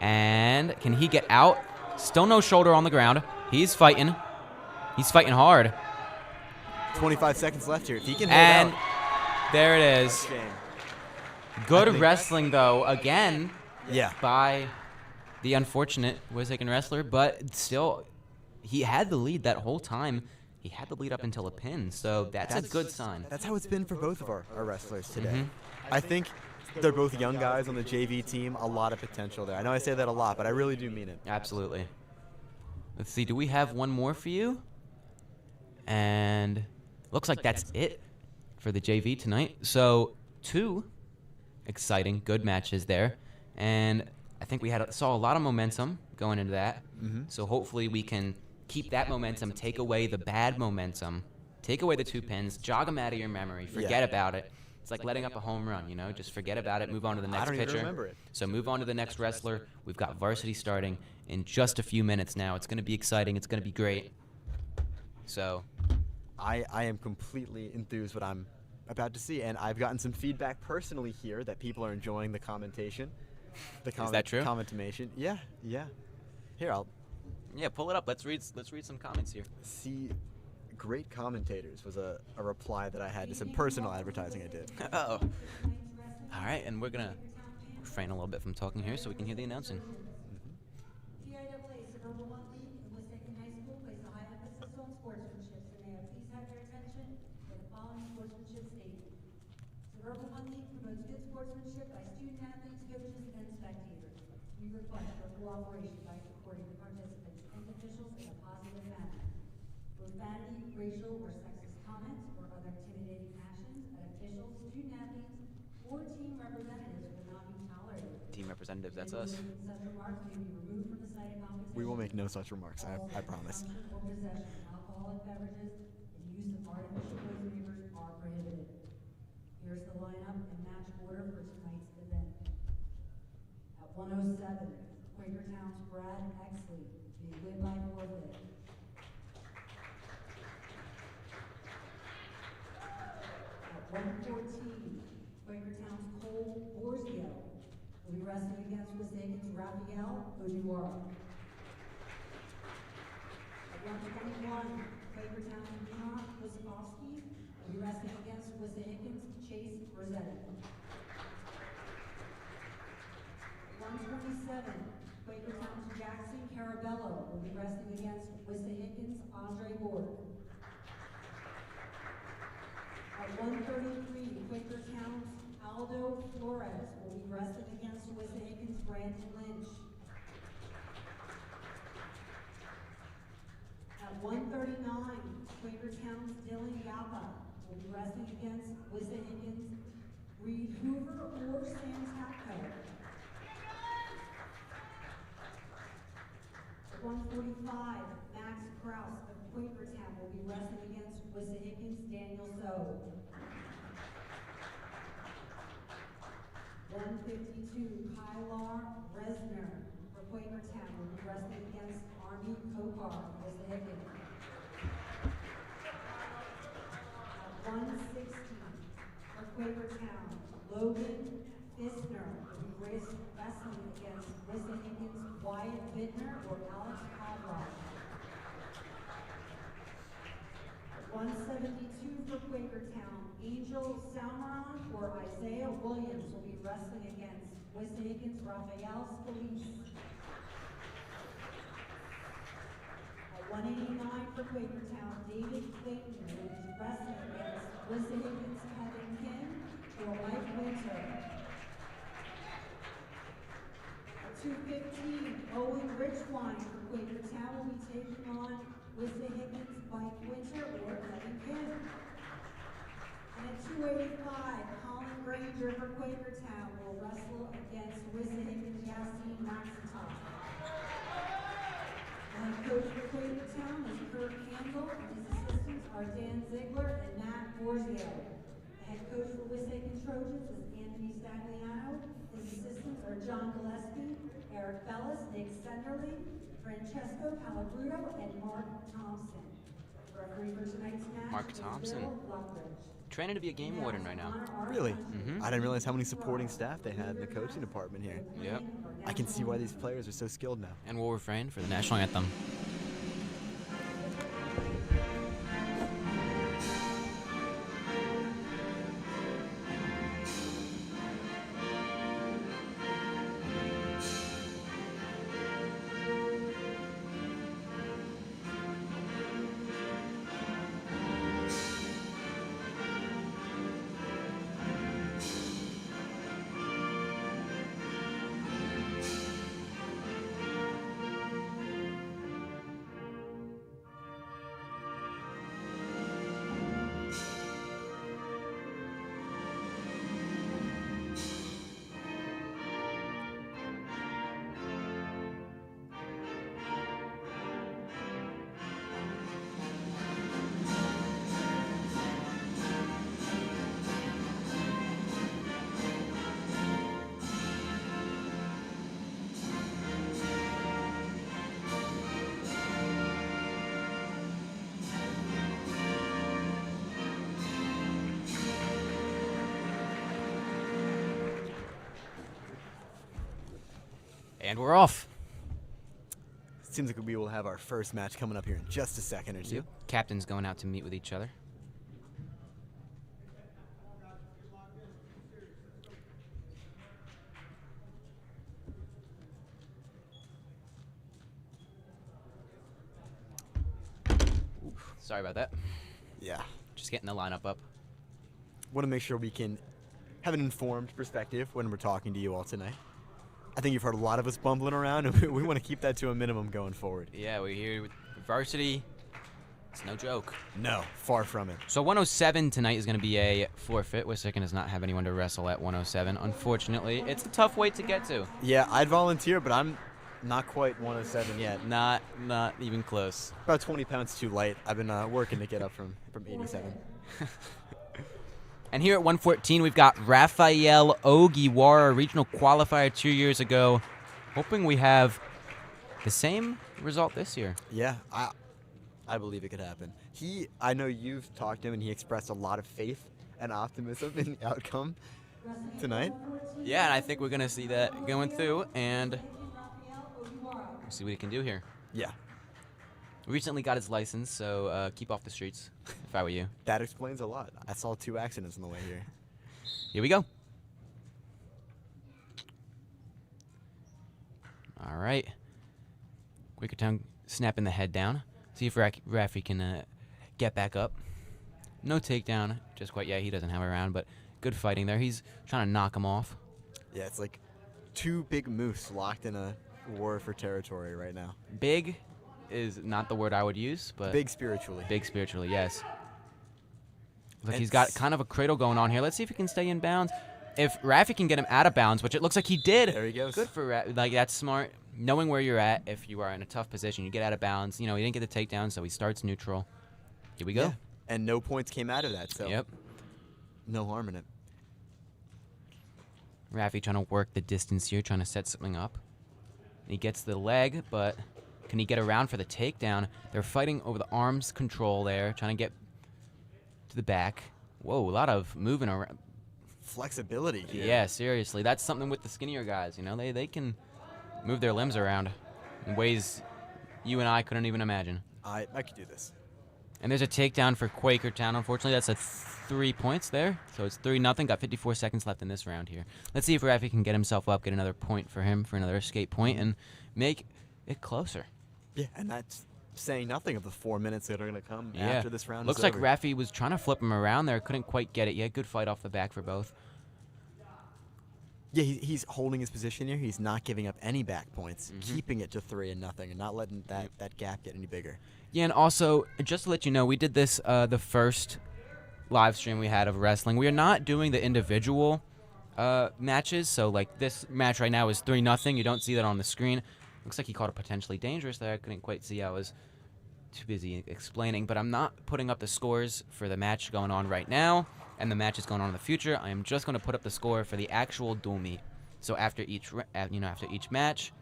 And can he get out? Still no shoulder on the ground. He's fighting. He's fighting hard. 25 seconds left here. If he can hold And out. there it is. Shame. Good I think- wrestling, though, again, Yeah. by the unfortunate Wissahickon wrestler. But still, he had the lead that whole time. He had the lead up until a pin, so that's a good sign. That's how it's been for both of our wrestlers today. Mhm. I think they're both young guys on the JV team. A lot of potential there. I know I say that a lot, but I really do mean it. Absolutely. Let's see, do we have one more for you? And looks like that's it for the JV tonight. So 2 exciting, good matches there. And I think we saw a lot of momentum going into that. So hopefully we can keep that momentum, take away the bad momentum, take away the 2 pins, jog them out of your memory, forget about it. It's like letting up a home run, just forget about it, move on to the next don't even pitcher. remember it. So move on to the next wrestler. We've got varsity starting in just a few minutes now. It's going to be exciting. It's going to be great. So I am completely enthused what I'm about to see, and I've gotten some feedback personally here that people are enjoying the commentation. Is that true? Commentation. Yeah. Here, I'll pull it up. Let's read some comments here. see. Great commentators was a reply that I had to some personal advertising I did. Oh. All right, and we're going to refrain a little bit from talking here so we can hear the announcing. TIAA Suburban 1 League in Wissahickon High School place a high emphasis on sportsmanship, so may I please have your attention for the following sportsmanship statement. Suburban 1 League promotes good sportsmanship by student athletes, coaches, and spectators. We request your cooperation by supporting the participants and officials in a positive manner. Profanity, racial, or sexist comments or other intimidating actions at officials, student athletes, or team representatives will not be tolerated. Team representatives, that's us. Such remarks may be removed from the site of competition. We will make no such remarks, I promise. Consumption or possession of alcoholic beverages and use of artificial flavorings are prohibited. Here's the lineup and match order for tonight's event. At 1:07, Quakertown's Brad Exley being win by forfeit. At 1:14, Quakertown's Cole Borzio will be wrestling against Wissahickons Raphael Ojiwara. At 1:21, Quakertown's Enoch Wissahickon will be wrestling against Wissahickons Chase Rossetti. At 1:27, Quakertown's Jackson Carabello will be wrestling against Wissahickons Andre Borg. At 1:33, Quakertown's Aldo Flores will be wrestling against Wissahickons Brandon Lynch. At 1:39, Quakertown's Dylan Yapa will be wrestling against Wissahickons Reed Hoover or Sam Tapco. At 1:45, Max Kraus of Quakertown will be wrestling against Wissahickons Daniel So. 1:52, Kylar Resner for Quakertown will be wrestling against Army Kokar of Wissahickon. At 1:60, for Quakertown, Logan Fisner will be wrestling against Wissahickons Wyatt Bittner or Alex Podrock. At 1:72 for Quakertown, Angel Salmaron or Isaiah Williams will be wrestling against Wissahickons Raphael Scalise. At 189 for Quakertown, David Clayton will be wrestling against Wissahickons Kevin Kim or Mike Winter. At 2:15, Owen Richwine for Quakertown will be taking on Wissahickons Mike Winter or Kevin Kim. And at 2:85, Colin Granger for Quakertown will wrestle against Wissahickons Yassine Maxentoff. The head coach for Quakertown is Kurt Campbell, and his assistants are Dan Ziegler and Matt Borzio. The head coach for Wissahickon Trojans is Anthony Stagliano. His assistants are John Gillespie, Eric Bellis, Nick Senderly, Francesco Palabruto, and Mark Thompson. Referee for tonight's match Mark is Thompson. Bill Luckridge. Training to be a game warden right now. Really? Mhm. I didn't realize how many supporting staff they had in the coaching department here. Yep. I can see why these players are so skilled now. And we'll refrain for the national anthem. And we're off. Seems like we will have our first match coming up here in just a second or two. Captains going out to meet with each other. Sorry about that. Yeah. Just getting the lineup up. Want to make sure we can have an informed perspective when we're talking to you all tonight. I think you've heard a lot of us bumbling around, and we want to keep that to a minimum going forward. Yeah, we're here with varsity. It's no joke. No, far from it. So 107 tonight is going to be a forfeit. Wissahickon does not have anyone to wrestle at 107. Unfortunately, it's a tough weight to get to. Yeah, I'd volunteer, but I'm not quite 107 yet. Not even close. About 20 pounds too light. I've been working to get up from 87. And here at 114, we've got Raphael Ogiwara, regional qualifier 2 years ago. Hoping we have the same result this year. Yeah, I believe it could happen. I know you've talked to him, and he expressed a lot of faith and optimism in the outcome tonight. Yeah, and I think we're going to see that going through, and we'll see what he can do here. Yeah. Recently got his license, so keep off the streets, if I were you. That explains a lot. I saw 2 accidents on the way here. Here we go. All right. Quakertown snapping the head down. See if Rafi can get back up. No takedown just quite yet. He doesn't have a round, but good fighting there. He's trying to knock him off. Yeah, it's like 2 big moose locked in a war for territory right now. Big is not the word I would use, but Big spiritually. big spiritually, yes. Look, he's got kind of a cradle going on here. Let's see if he can stay in bounds. If Rafi can get him out of bounds, which it looks like he did. There he goes. Good for Rafi. Like, that's smart. Knowing where you're at, if you are in a tough position, you get out of bounds. You know, he didn't get the takedown, so he starts neutral. Here we go. Yeah. And no points came out of that, so Yep. no harm in it. Rafi trying to work the distance here, trying to set something up. He gets the leg, but can he get around for the takedown? They're fighting over the arms control there, trying to get to the back. Whoa, a lot of moving around. Flexibility here. Yeah, seriously. That's something with the skinnier guys, you know? They can move their limbs around in ways you and I couldn't even imagine. I could do this. And there's a takedown for Quakertown. Unfortunately, that's a 3 points there. So it's 3-0. Got 54 seconds left in this round here. Let's see if Rafi can get himself up, get another point for him for another escape point, and make it closer. Yeah, and that's saying nothing of the 4 minutes that are going to come Yeah. after this round Looks is like over. Rafi was trying to flip him around there. Couldn't quite get it yet. Good fight off the back for both. Yeah, he's holding his position here. He's not giving up any back points, keeping it to 3-0, and not letting that gap get any bigger. Yeah, and also, just to let you know, we did this the first live stream we had of wrestling. We are not doing the individual matches. So, like, this match right now is 3-0. You don't see that on the screen. Looks like he called it potentially dangerous there. I couldn't quite see. I was too busy explaining. But I'm not putting up the scores for the match going on right now and the matches going on in the future. I am just going to put up the score for the actual dual meet. So after each match,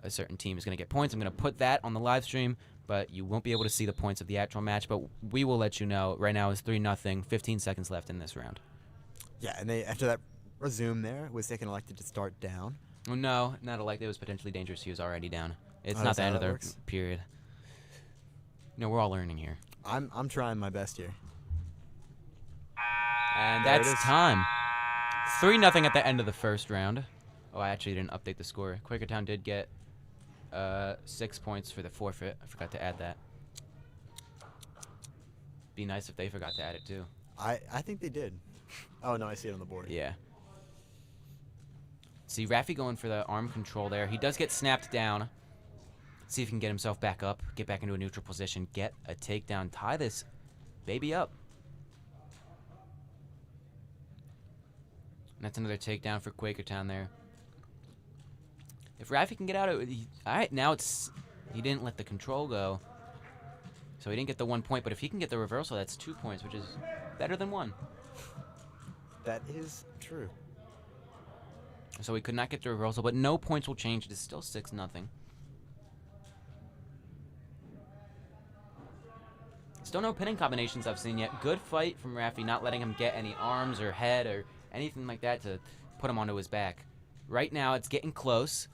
a certain team is going to get points. I'm going to put that on the live stream, but you won't be able to see the points of the actual match. But we will let you know. Right now it's 3-0. 15 seconds left in this round. Yeah, and they after that resume there, Wissahickon elected to start down. Oh, no, not elected. It was potentially dangerous. He was already down. It's Oh, not is the that end how of that the works? period. No, we're all learning here. I'm trying my best here. And There it that's is. time. 3-0 at the end of the first round. Oh, I actually didn't update the score. Quakertown did get 6 points for the forfeit. I forgot to add that. Be nice if they forgot to add it too. I think they did. Oh, no, I see it on the board. Yeah. See, Rafi going for the arm control there. He does get snapped down. See if he can get himself back up, get back into a neutral position, get a takedown, tie this baby up. And that's another takedown for Quakertown there. If Rafi can get out of it, all right, now he didn't let the control go. So he didn't get the 1 point, but if he can get the reversal, that's 2 points, which is better than 1. That is true. So he could not get the reversal, but no points will change. It is still 6-0. Still no pinning combinations I've seen yet. Good fight from Rafi, not letting him get any arms or head or anything like that to put him onto his back. Right now, it's getting close.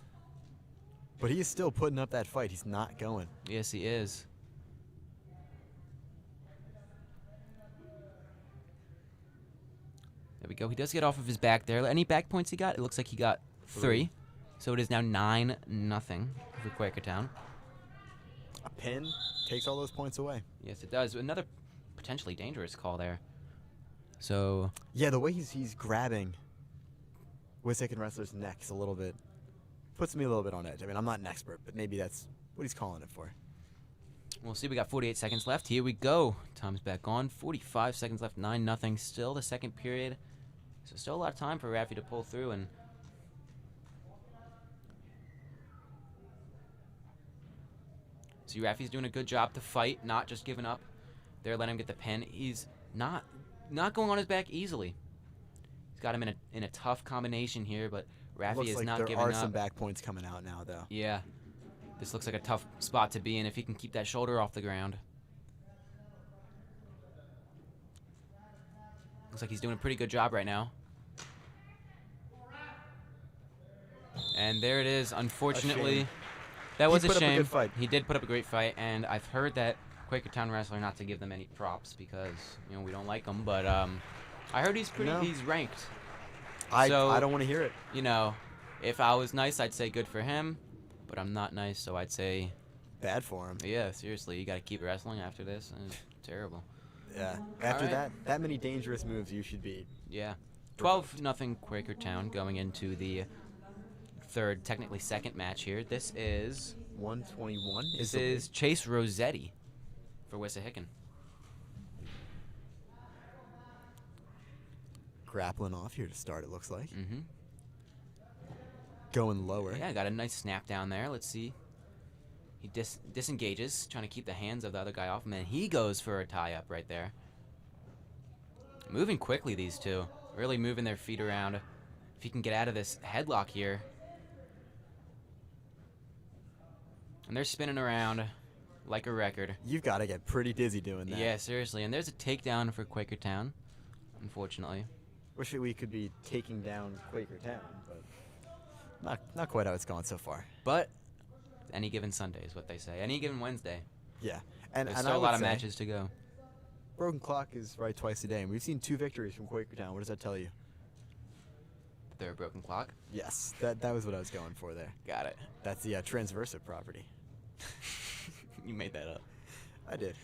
But he is still putting up that fight. He's not going. Yes, he is. There we go. He does get off of his back there. Any back points he got? It looks like he got 3. So it is now 9-0 for Quakertown. A pin takes all those points away. Yes, it does. Another potentially dangerous call there. So Yeah, the way he's grabbing Wissahickon wrestler's necks a little bit puts me a little bit on edge. I mean, I'm not an expert, but maybe that's what he's calling it for. we'll see. We got 48 seconds left. Here we go. Time's back on. 45 seconds left. 9-0. Still the second period. So still a lot of time for Raffy to pull through and. See, Raffy's doing a good job to fight, not just giving up. They're letting him get the pin. He's not going on his back easily. He's got him in a tough combination here, but Raffy Looks is like not there giving are up. some back points coming out now, though. Yeah. This looks like a tough spot to be in if he can keep that shoulder off the ground. Looks like he's doing a pretty good job right now. And there it is. Unfortunately, that was a put up a shame. good fight. He did put up a great fight, and I've heard that Quakertown wrestler not to give them any props because we don't like them. But I heard he's No. he's ranked. I So- don't want to hear it. If I was nice, I'd say good for him. But I'm not nice, so I'd say, Bad for him. yeah, seriously, you got to keep wrestling after this. It's terrible. Yeah. After right. that many dangerous moves, you should be. Yeah. 12-0 Quakertown going into the third, technically second match here. This is 121 this is Chase Rossetti for Wissahickon. grappling off here to start, it looks like. Mm-hmm. Going lower. Yeah, got a nice snap down there. Let's see. He disengages, trying to keep the hands of the other guy off, and then he goes for a tie-up right there. Moving quickly, these two. Really moving their feet around. If he can get out of this headlock here. And they're spinning around like a record. You've got to get pretty dizzy doing that. Yeah, seriously. And there's a takedown for Quakertown, unfortunately. Wish we could be taking down Quakertown, but not quite how it's gone so far. But any given Sunday is what they say. Any given Wednesday. Yeah. And There's and still I a lot would of say matches to go. Broken clock is right twice a day, and we've seen 2 victories from Quakertown. What does that tell you? They're a broken clock. Yes, that was what I was going for there. Got it. That's the transversive property. You made that up. I did.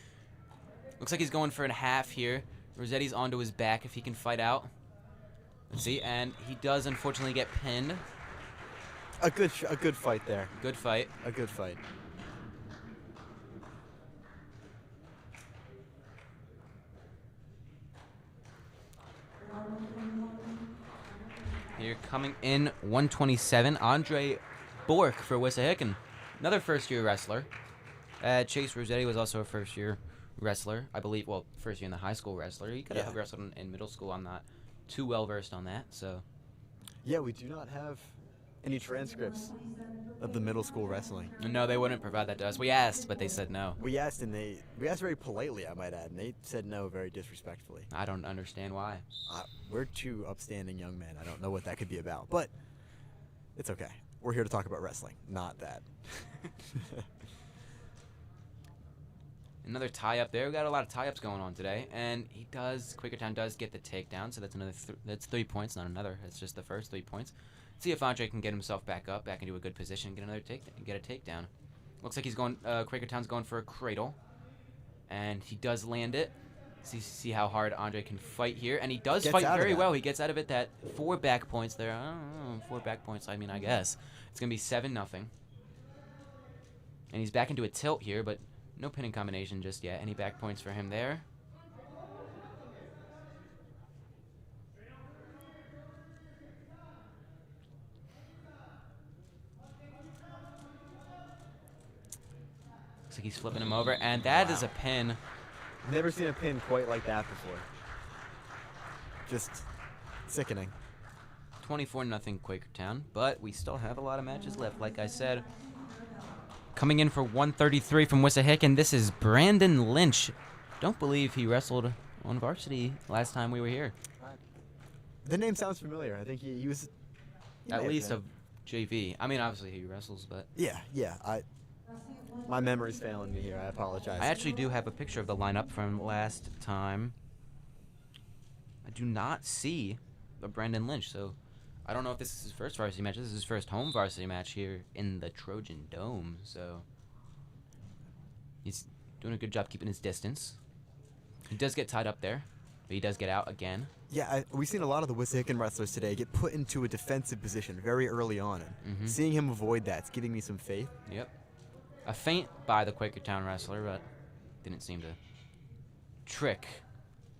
Looks like he's going for a half here. Rossetti's onto his back if he can fight out. Let's see, and he does unfortunately get pinned. A good fight there. Good fight. A good fight. Here coming in 127, Andre Bork for Wissahickon. Another first-year wrestler. Chase Rossetti was also a first-year wrestler, I believe. Well, first year in the high school wrestler. He could have Yeah. wrestled in middle school. I'm not too well-versed on that, so. Yeah, we do not have any transcripts of the middle school wrestling. No, they wouldn't provide that to us. We asked, but they said no. We asked, and we asked very politely, I might add, and they said no very disrespectfully. I don't understand why. We're 2 upstanding young men. I don't know what that could be about, but it's okay. We're here to talk about wrestling, not that. Another tie-up there. We got a lot of tie-ups going on today, and Quakertown does get the takedown, so that's that's 3 points, not another. It's just the first 3 points. See if Andre can get himself back up, back into a good position, get a takedown. Looks like he's going. Quakertown's going for a cradle, and he does land it. See how hard Andre can fight here, and he does Gets fight out of very that. well. He gets out of it. That 4 back points there. I don't know, 4 back points. I mean, I guess it's gonna be 7-0, and he's back into a tilt here, but no pinning combination just yet. Any back points for him there? Looks like he's flipping him over, and that is a pin. Never seen a pin quite like that before. Just sickening. 24-0 Quakertown, but we still have a lot of matches left, like I said. Coming in for 133 from Wissahickon, this is Brandon Lynch. Don't believe he wrestled on varsity last time we were here. The name sounds familiar. I think he was... he may At have least been. a JV. I mean, obviously he wrestles, but Yeah. My memory's failing me here. I apologize. I actually do have a picture of the lineup from last time. I do not see the Brandon Lynch, so I don't know if this is his first varsity match. This is his first home varsity match here in the Trojan Dome, so he's doing a good job keeping his distance. He does get tied up there, but he does get out again. Yeah, we've seen a lot of the Wissahickon wrestlers today get put into a defensive position very early on, and seeing him avoid that's giving me some faith. Yep. A feint by the Quakertown wrestler, but didn't seem to trick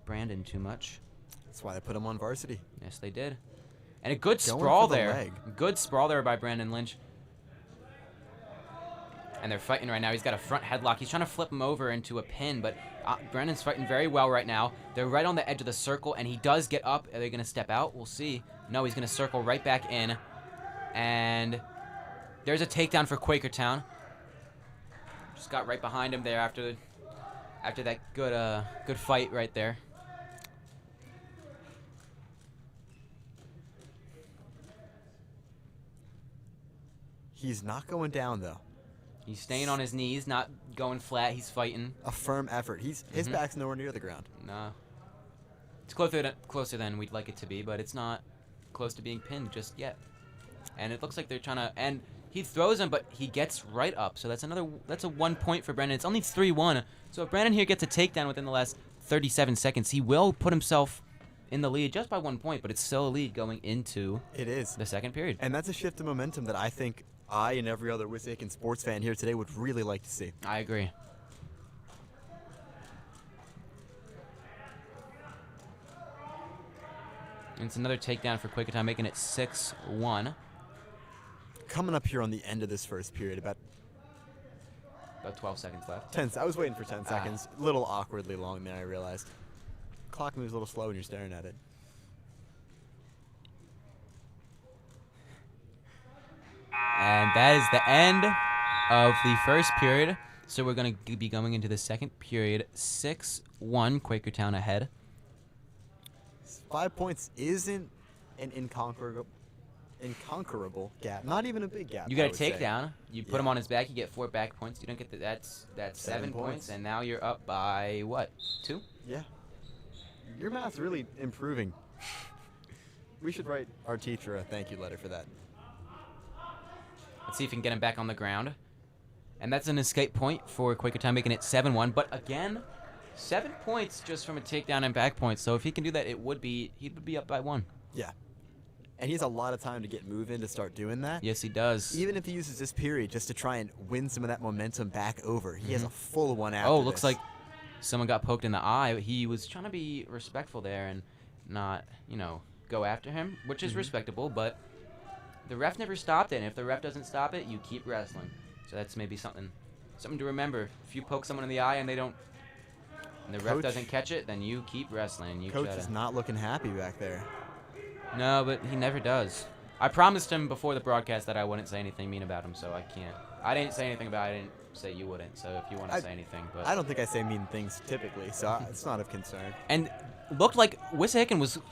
Brandon too much. That's why they put him on varsity. Yes, they did. And a good Going sprawl for the there. leg. Good sprawl there by Brandon Lynch. And they're fighting right now. He's got a front headlock. He's trying to flip him over into a pin, but Brandon's fighting very well right now. They're right on the edge of the circle, and he does get up. Are they going to step out? We'll see. No, he's going to circle right back in. And there's a takedown for Quakertown. Just got right behind him there after that good fight right there. He's not going down, though. He's staying on his knees, not going flat. He's fighting. A firm effort. His back's nowhere near the ground. No. It's closer than we'd like it to be, but it's not close to being pinned just yet. And it looks like they're trying to... And he throws him, but he gets right up. So that's a 1 point for Brandon. It's only 3-1. So if Brandon here gets a takedown within the last 37 seconds, he will put himself in the lead just by 1 point, but it's still a lead going into the second period. And that's a shift in momentum that I think I and every other Wissahickon sports fan here today would really like to see. I agree. And it's another takedown for Quakertown, making it 6-1. Coming up here on the end of this first period, about 12 seconds left. I was waiting for 10 seconds. A little awkwardly long there, I realized. Clock moves a little slow when you're staring at it. And that is the end of the first period. So we're going to be going into the second period. 6-1, Quakertown ahead. 5 points isn't an inconquerable gap. Not even a big gap. You got a takedown. You put him on his back. You get 4 back points. You don't get that's 7 points. And now you're up by what? 2? Yeah. Your math's really improving. We should write our teacher a thank you letter for that. Let's see if we can get him back on the ground. And that's an escape point for Quakertown, making it 7-1. But again, 7 points just from a takedown and back points. So if he can do that, he would be up by 1. Yeah. And he has a lot of time to get moving to start doing that. Yes, he does. Even if he uses this period just to try and win some of that momentum back over, he has a full one after Oh, looks this. like someone got poked in the eye. He was trying to be respectful there and not, go after him, which is respectable, but the ref never stopped it. And if the ref doesn't stop it, you keep wrestling. So that's maybe something to remember. If you poke someone in the eye and the ref doesn't catch it, then you keep wrestling. Coach is not looking happy back there. No, but he never does. I promised him before the broadcast that I wouldn't say anything mean about him, so I can't. I didn't say anything about it. I didn't say you wouldn't, so if you want to say anything. But I don't think I say mean things typically, so it's not of concern. And looked like Wissahickon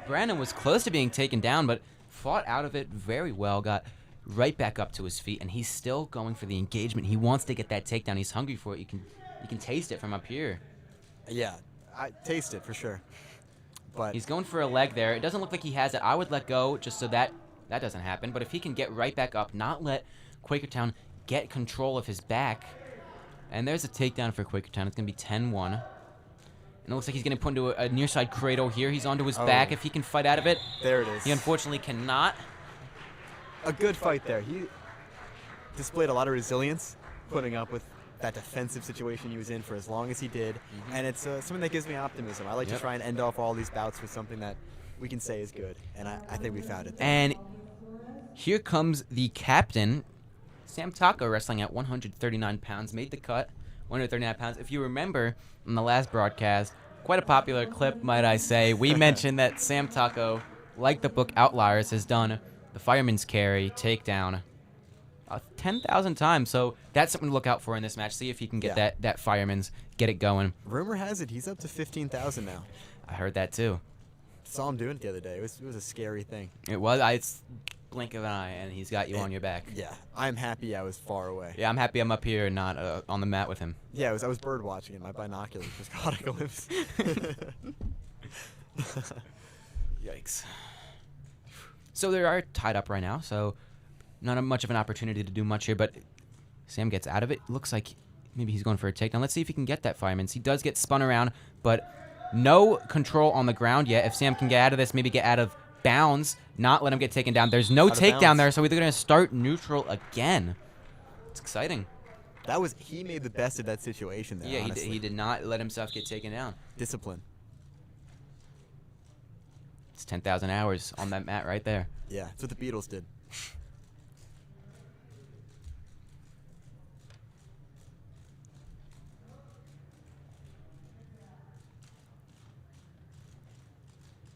Brandon was close to being taken down, but fought out of it very well, got right back up to his feet, and he's still going for the engagement. He wants to get that takedown. He's hungry for it. You can taste it from up here. Yeah, I taste it for sure. But He's going for a leg there. It doesn't look like he has it. I would let go just so that doesn't happen. But if he can get right back up, not let Quakertown get control of his back. And there's a takedown for Quakertown. It's going to be 10-1. And it looks like he's going to put into a near side cradle here. He's onto his back. If he can fight out of it. There it is. He unfortunately cannot. A good fight there. He displayed a lot of resilience, putting up with that defensive situation he was in for as long as he did. And it's something that gives me optimism. I like to try and end off all these bouts with something that we can say is good. And I think we found it there. And here comes the captain, Sam Taco, wrestling at 139 pounds, made the cut, 139 pounds. If you remember in the last broadcast, quite a popular clip, might I say, we mentioned that Sam Taco, like the book Outliers, has done the fireman's carry, takedown, 10,000 times. So that's something to look out for in this match. See if he can get that fireman's, get it going. Rumor has it he's up to 15,000 now. I heard that too. Saw him doing it the other day. It was a scary thing. It was. blink of an eye, and he's got you on your back. Yeah, I'm happy I was far away. Yeah, I'm happy I'm up here and not on the mat with him. Yeah, I was bird watching, and my binoculars just caught a glimpse. Yikes. So they are tied up right now, so not much of an opportunity to do much here, but Sam gets out of it. Looks like maybe he's going for a takedown. Let's see if he can get that, Fireman. He does get spun around, but no control on the ground yet. If Sam can get out of this, maybe get out of bounds, not let him get taken down. There's no takedown there, so we're going to start neutral again. It's exciting. He made the best of that situation there, Yeah, honestly. he did not let himself get taken down. Discipline. It's 10,000 hours on that mat right there. Yeah, that's what the Beatles did.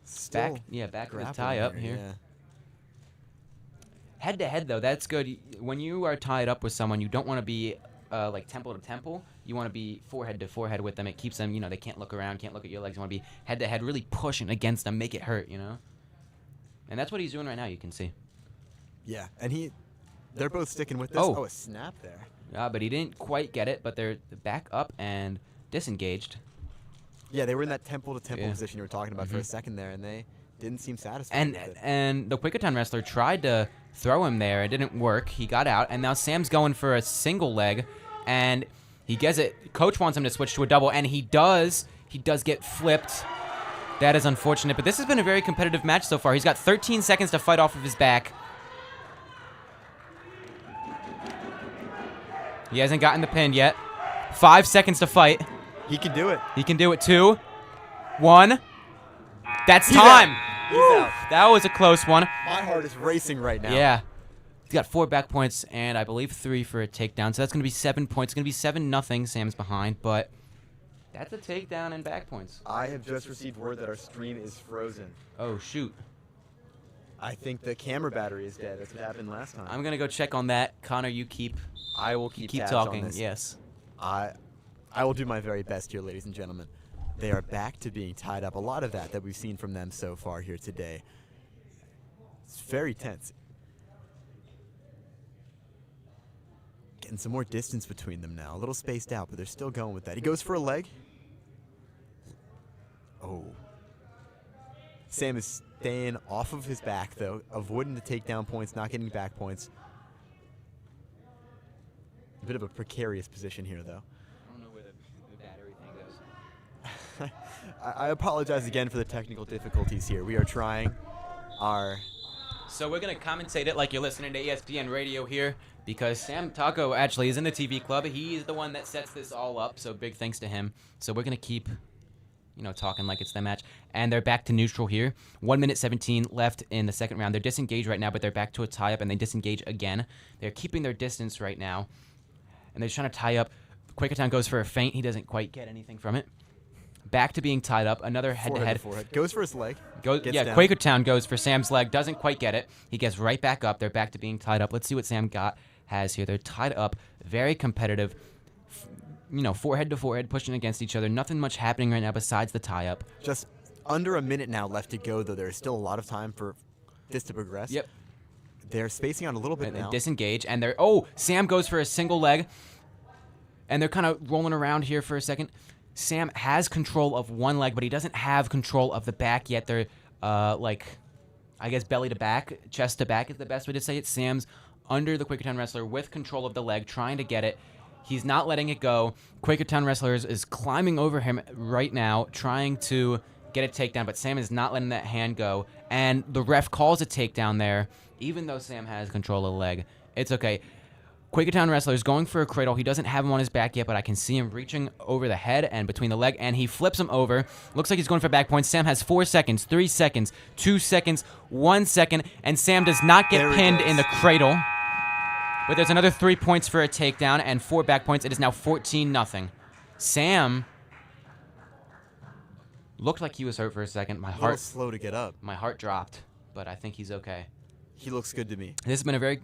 Still Back with grappling tie up here. Yeah. Head to head, though, that's good. When you are tied up with someone, you don't want to be like temple to temple. You want to be forehead to forehead with them. It keeps them, they can't look around, can't look at your legs. You want to be head to head, really pushing against them, make it hurt, And that's what he's doing right now, you can see. Yeah, and they're both sticking with this. Oh. A snap there. But he didn't quite get it, but they're back up and disengaged. Yeah, they were in that temple to temple Yeah. position you were talking about for a second there, and they didn't seem satisfied with it. And the Quakertown wrestler tried to throw him there. It didn't work. He got out, and now Sam's going for a single leg, and he gets it. Coach wants him to switch to a double, and he does. He does get flipped. That is unfortunate, but this has been a very competitive match so far. He's got 13 seconds to fight off of his back. He hasn't gotten the pin yet. 5 seconds to fight. He can do it. He can do it. 2, 1. That's He's time. out. He's out. That was a close one. My heart is racing right now. Yeah. He's got 4 back points and I believe 3 for a takedown. So that's going to be 7 points. It's going to be 7-0. Sam's behind, but that's a takedown and back points. I have just received word that our stream is frozen. Oh, shoot. I think the camera battery is dead. That's what happened last time. I'm going to go check on that. Connor, you keep I will keep tabs talking. on this. Yes. I will do my very best here, ladies and gentlemen. They are back to being tied up. A lot of that we've seen from them so far here today. It's very tense. Getting some more distance between them now. A little spaced out, but they're still going with that. He goes for a leg. Oh. Sam is staying off of his back, though, avoiding the takedown points, not getting back points. A bit of a precarious position here, though. I don't know where the battery thing goes. I apologize again for the technical difficulties here. We are trying our... So we're going to commentate it like you're listening to ESPN radio here because Sam Taco actually is in the TV club. He's the one that sets this all up, so big thanks to him. So we're going to keep, talking like it's the match. And they're back to neutral here. 1 minute 17 left in the second round. They're disengaged right now, but they're back to a tie-up, and they disengage again. They're keeping their distance right now, and they're trying to tie up. Quakertown goes for a feint. He doesn't quite get anything from it. Back to being tied up. Another head-to-head. Forehead. Goes for his leg. Gets down. Quakertown goes for Sam's leg. Doesn't quite get it. He gets right back up. They're back to being tied up. Let's see what Sam has here. They're tied up. Very competitive. Forehead to forehead, pushing against each other. Nothing much happening right now besides the tie-up. Just under a minute now left to go, though. There's still a lot of time for this to progress. Yep. They're spacing out a little bit And now. they disengage, and they're... Oh, Sam goes for a single leg. And they're kind of rolling around here for a second. Sam has control of one leg, but he doesn't have control of the back yet. They're, I guess belly to back, chest to back is the best way to say it. Sam's under the Quakertown wrestler with control of the leg, trying to get it. He's not letting it go. Quakertown wrestler is climbing over him right now, trying to get a takedown, but Sam is not letting that hand go. And the ref calls a takedown there, even though Sam has control of the leg. It's okay. Quakertown wrestler is going for a cradle. He doesn't have him on his back yet, but I can see him reaching over the head and between the leg, and he flips him over. Looks like he's going for back points. Sam has 4 seconds, 3 seconds, 2 seconds, 1 second, and Sam does not get pinned in the cradle. But there's another 3 points for a takedown and 4 back points. It is now 14-0. Sam looked like he was hurt for a second. A little slow to get up. My heart dropped, but I think he's okay. He looks good to me. This has been a very,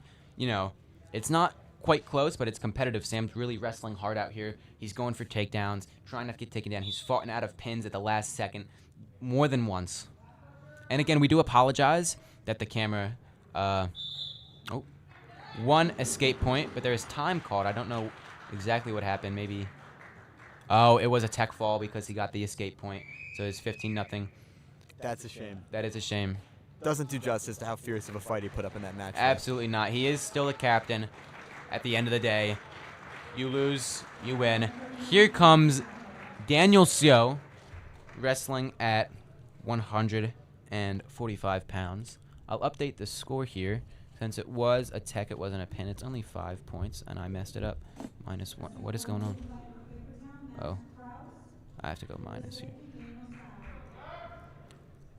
it's not quite close, but it's competitive. Sam's really wrestling hard out here. He's going for takedowns, trying not to get taken down. He's fought out of pins at the last second more than once. And again, we do apologize that the camera Oh, one escape point, but there is time called. I don't know exactly what happened. Maybe. Oh, it was a tech fall because he got the escape point. So it's 15-0. That's a shame. That is a shame. Doesn't do justice to how fierce of a fight he put up in that match. Absolutely not. He is still the captain at the end of the day. You lose, you win. Here comes Daniel Seo, wrestling at 145 pounds. I'll update the score here. Since it was a tech, it wasn't a pin. It's only 5 points, and I messed it up. -1. What is going on? Oh. I have to go minus here.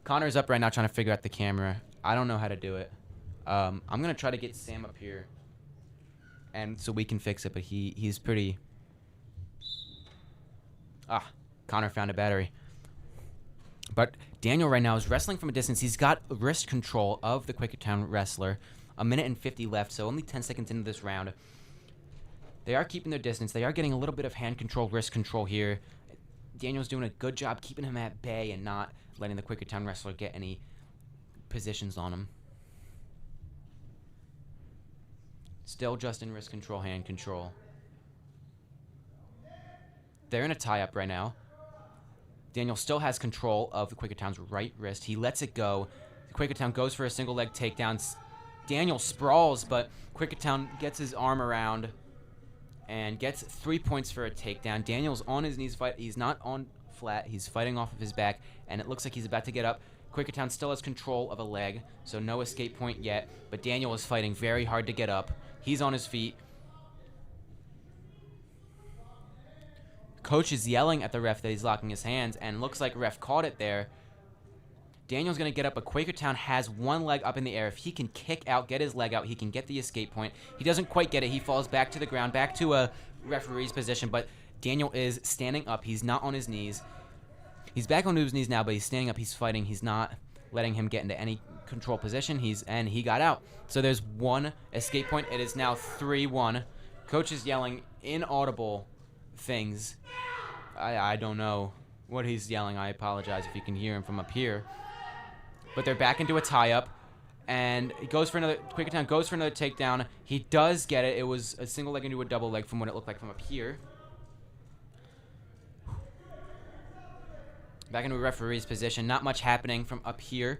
Connor's up right now trying to figure out the camera. I don't know how to do it. I'm going to try to get Sam up here, and so we can fix it, but he's pretty... Connor found a battery. But Daniel right now is wrestling from a distance. He's got wrist control of the Quakertown wrestler. 1:50 left, so only 10 seconds into this round. They are keeping their distance. They are getting a little bit of hand control, wrist control here. Daniel's doing a good job keeping him at bay and not letting the Quakertown wrestler get any positions on him. Still just in wrist control, hand control. They're in a tie-up right now. Daniel still has control of the Quakertown's right wrist. He lets it go. The Quakertown goes for a single leg takedown. Daniel sprawls, but Quakertown gets his arm around and gets 3 points for a takedown. Daniel's on his knees. He's not on flat. He's fighting off of his back, and it looks like he's about to get up. Quakertown still has control of a leg, so no escape point yet, but Daniel is fighting very hard to get up. He's on his feet. Coach is yelling at the ref that he's locking his hands, and looks like ref caught it there. Daniel's going to get up, but Quakertown has one leg up in the air. If he can kick out, get his leg out, he can get the escape point. He doesn't quite get it. He falls back to the ground, back to a referee's position, but Daniel is standing up. He's not on his knees. He's back on his knees now, but he's standing up. He's fighting. He's not letting him get into any control position. And he got out. So there's one escape point. It is now 3-1. Coach is yelling inaudible things. I don't know what he's yelling. I apologize if you can hear him from up here. But they're back into a tie-up, and he goes for another. Quakertown goes for another takedown. He does get it. It was a single leg into a double leg from what it looked like from up here. Back into a referee's position. Not much happening from up here.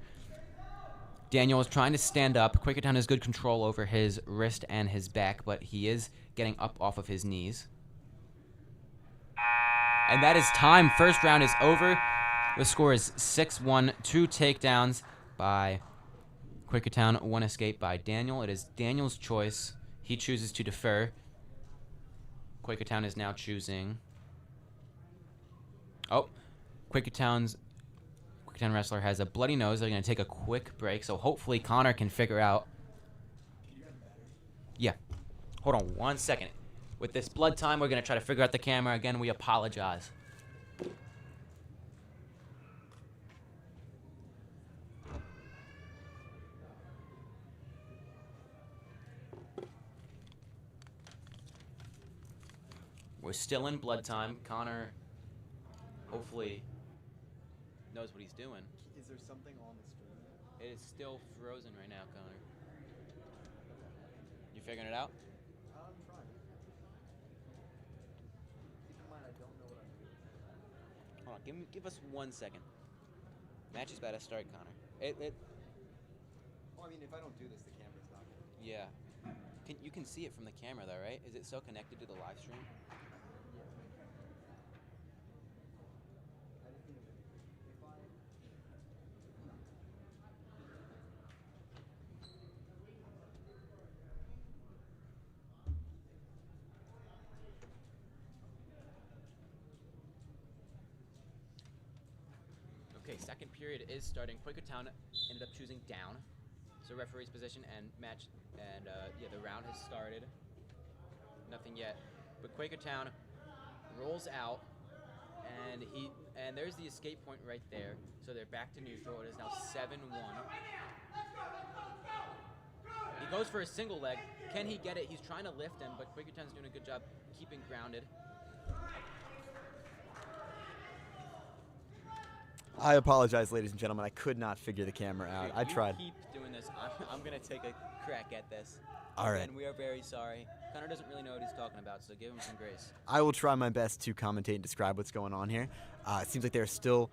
Daniel is trying to stand up. Quakertown has good control over his wrist and his back, but he is getting up off of his knees. And that is time. First round is over. The score is 6-1. 2 takedowns by Quakertown, 1 escape by Daniel. It is Daniel's choice. He chooses to defer. Quakertown is now choosing. Oh, Quakertown wrestler has a bloody nose. They're going to take a quick break, so hopefully Connor can figure out. Yeah. Hold on 1 second. With this blood time, we're going to try to figure out the camera. Again, we apologize. We're still in blood time. Connor hopefully knows what he's doing. Is there something on the screen? It is still frozen right now, Connor. You figuring it out? I'm trying. Keep in mind, I don't know what I'm doing. Hold on, give us 1 second. Match is about to start, Connor. Well, I mean, if I don't do this, the camera's not going to. Yeah. You can see it from the camera though, right? Is it still connected to the live stream? Okay, second period is starting. Quakertown ended up choosing down, so referee's position and match, and yeah, the round has started. Nothing yet, but Quakertown rolls out, and there's the escape point right there. So they're back to neutral. It is now 7-1. He goes for a single leg. Can he get it? He's trying to lift him, but Quakertown's doing a good job keeping grounded. I apologize, ladies and gentlemen. I could not figure the camera out. Here, I you tried. keep doing this. I'm going to take a crack at this. All right. And we are very sorry. Connor doesn't really know what he's talking about, so give him some grace. I will try my best to commentate and describe what's going on here. It seems like they're still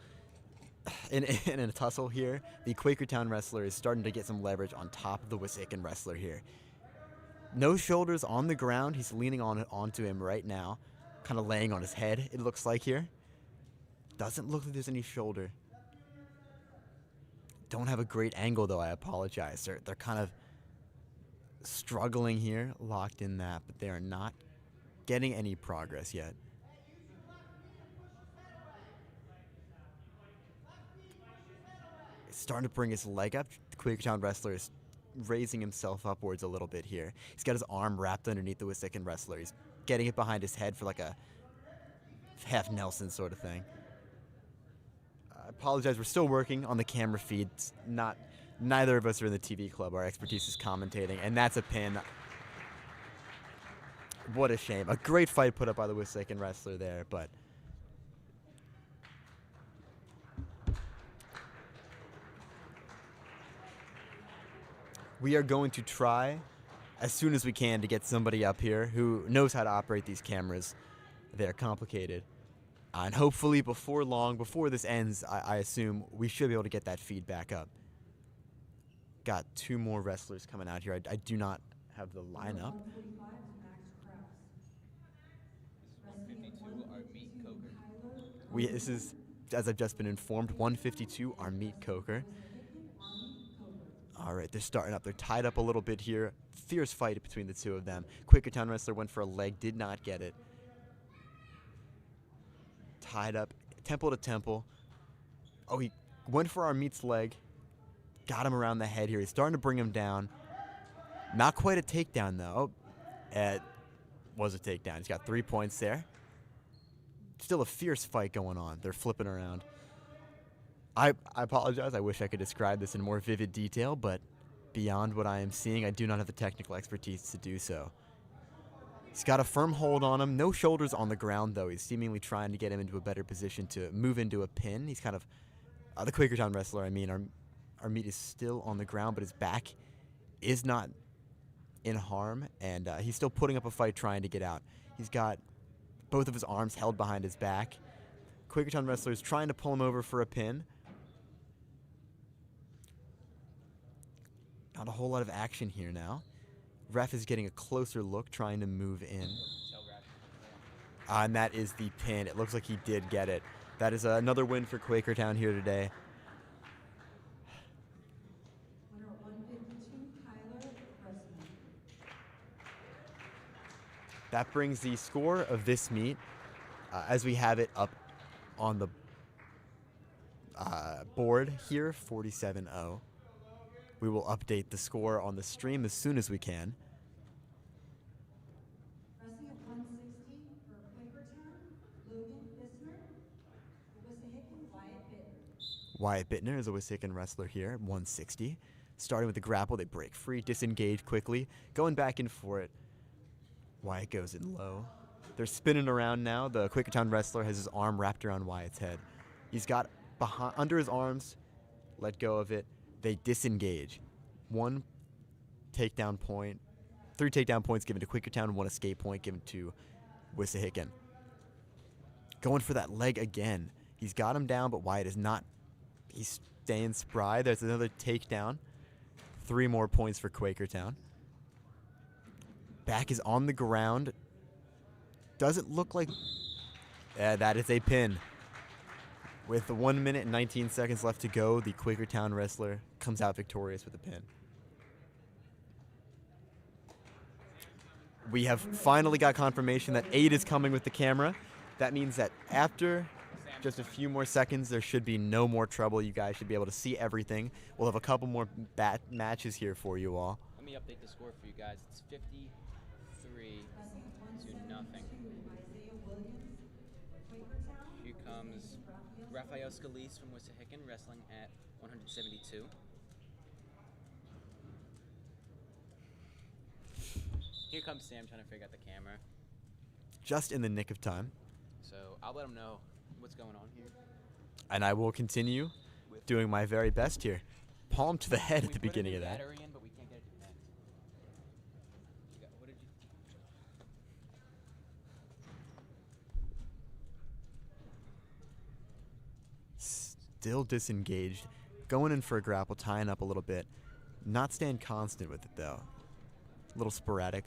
in a tussle here. The Quakertown wrestler is starting to get some leverage on top of the Wissahickon wrestler here. No shoulders on the ground. He's leaning onto him right now, kind of laying on his head, it looks like here. Doesn't look like there's any shoulder. Don't have a great angle, though. I apologize. They're kind of struggling here, locked in that, but they are not getting any progress yet. He's starting to bring his leg up. The Quakertown wrestler is raising himself upwards a little bit here. He's got his arm wrapped underneath the Wissahickon wrestler. He's getting it behind his head for like a half Nelson sort of thing. I apologize. We're still working on the camera feeds. Neither of us are in the TV club. Our expertise is commentating, and that's a pin. What a shame. A great fight put up by the Wissahickon wrestler there, but we are going to try as soon as we can to get somebody up here who knows how to operate these cameras. They're complicated. And hopefully before long, before this ends, I assume we should be able to get that feedback up. Got two more wrestlers coming out here. I do not have the lineup. 152, our meat coker. This is, as I've just been informed, 152, our meat coker. All right, they're starting up. They're tied up a little bit here. Fierce fight between the two of them. Quakertown wrestler went for a leg, did not get it. Tied up, temple to temple. Oh, he went for our meat's leg. Got him around the head here. He's starting to bring him down. Not quite a takedown, though. It was a takedown. He's got 3 points there. Still a fierce fight going on. They're flipping around. I apologize. I wish I could describe this in more vivid detail, but beyond what I am seeing, I do not have the technical expertise to do so. He's got a firm hold on him. No shoulders on the ground, though. He's seemingly trying to get him into a better position to move into a pin. He's kind of the Quakertown wrestler, I mean. Our meat is still on the ground, but his back is not in harm, and he's still putting up a fight trying to get out. He's got both of his arms held behind his back. Quakertown wrestler is trying to pull him over for a pin. Not a whole lot of action here now. Ref is getting a closer look, trying to move in. And that is the pin. It looks like he did get it. That is another win for Quakertown here today. Winner 152, Tyler Pressman. That brings the score of this meet, as we have it up on the board here, 47-0. We will update the score on the stream as soon as we can. Wrestling at 160 for Quakertown, Logan Bissner. Wissahickon, Wyatt Bittner. Wyatt Bittner is a Wissahickon wrestler here, 160. Starting with the grapple, they break free, disengage quickly, going back in for it. Wyatt goes in low. They're spinning around now. The Quakertown wrestler has his arm wrapped around Wyatt's head. He's got under his arms, let go of it. They disengage. 1 takedown point, 3 takedown points given to Quakertown, 1 escape point given to Wissahickon. Going for that leg again. He's got him down, but Wyatt is not. He's staying spry. There's another takedown. 3 more points for Quakertown. Back is on the ground. Doesn't look like. That is a pin. With 1 minute and 19 seconds left to go, the Quakertown wrestler comes out victorious with a pin. We have finally got confirmation that 8 is coming with the camera. That means that after just a few more seconds, there should be no more trouble. You guys should be able to see everything. We'll have a couple more matches here for you all. Let me update the score for you guys. It's 53 to nothing. Here comes Rafael Scalise from Wissahickon wrestling at 172. Here comes Sam trying to figure out the camera. Just in the nick of time. So I'll let him know what's going on here. And I will continue doing my very best here. Palm to the head at the beginning of that. Battery in, but we can't get it to connect. What did you? Still disengaged. Going in for a grapple, tying up a little bit. Not staying constant with it, though. A little sporadic.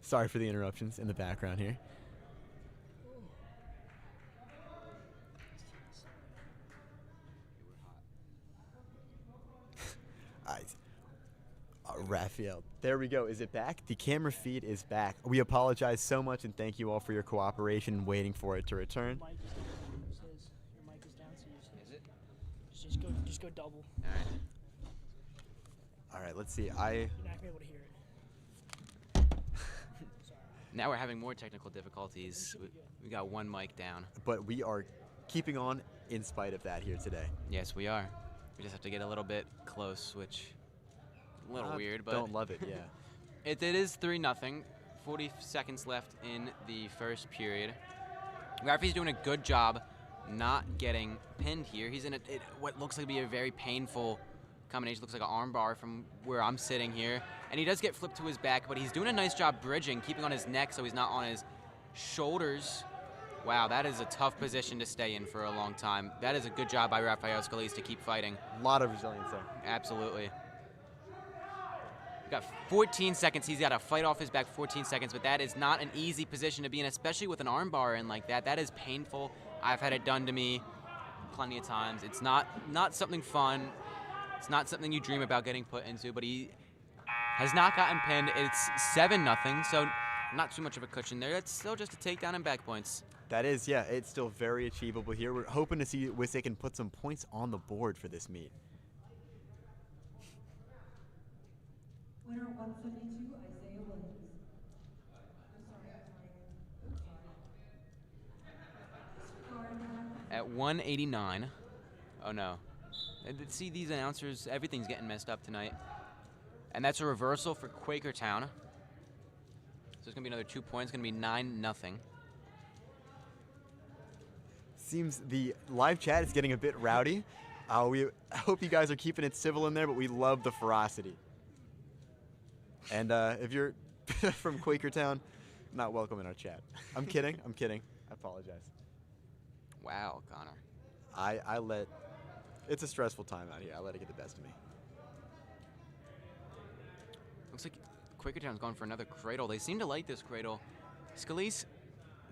Sorry for the interruptions in the background here. Raphael, there we go. Is it back? The camera feed is back. We apologize so much and thank you all for your cooperation and waiting for it to return. Your mic is down. It says your mic is down, so Is it? just go double. All right. All right, let's see. You're not gonna be able to hear it. Sorry. Now we're having more technical difficulties. We got one mic down. But we are keeping on in spite of that here today. Yes, we are. We just have to get a little bit close, which is a little weird, but Don't love it, yeah. it is 3-0. 40 seconds left in the first period. Rafi's doing a good job not getting pinned here. He's in what looks like to be a very painful combination. Looks like an arm bar from where I'm sitting here. And he does get flipped to his back, but he's doing a nice job bridging, keeping on his neck so he's not on his shoulders. Wow, that is a tough position to stay in for a long time. That is a good job by Rafael Scalise to keep fighting. A lot of resilience there. Absolutely. Got 14 seconds. He's got to fight off his back 14 seconds, but that is not an easy position to be in, especially with an arm bar in like that. That is painful. I've had it done to me plenty of times. It's not something fun. It's not something you dream about getting put into, but he has not gotten pinned. It's 7-0, so not too much of a cushion there. That's still just a takedown and back points. That is, yeah, it's still very achievable here. We're hoping to see Wissahickon put some points on the board for this meet. Winner 172, Isaiah Williams. At 189. Oh no. See these announcers, everything's getting messed up tonight. And that's a reversal for Quakertown. So it's gonna be another 2 points, gonna be 9-0. Seems the live chat is getting a bit rowdy. We hope you guys are keeping it civil in there, but we love the ferocity. And if you're from Quakertown, not welcome in our chat. I'm kidding. I'm kidding. I apologize. Wow, Connor. I let... It's a stressful time out here. I let it get the best of me. Looks like Quakertown's going for another cradle. They seem to like this cradle. Scalise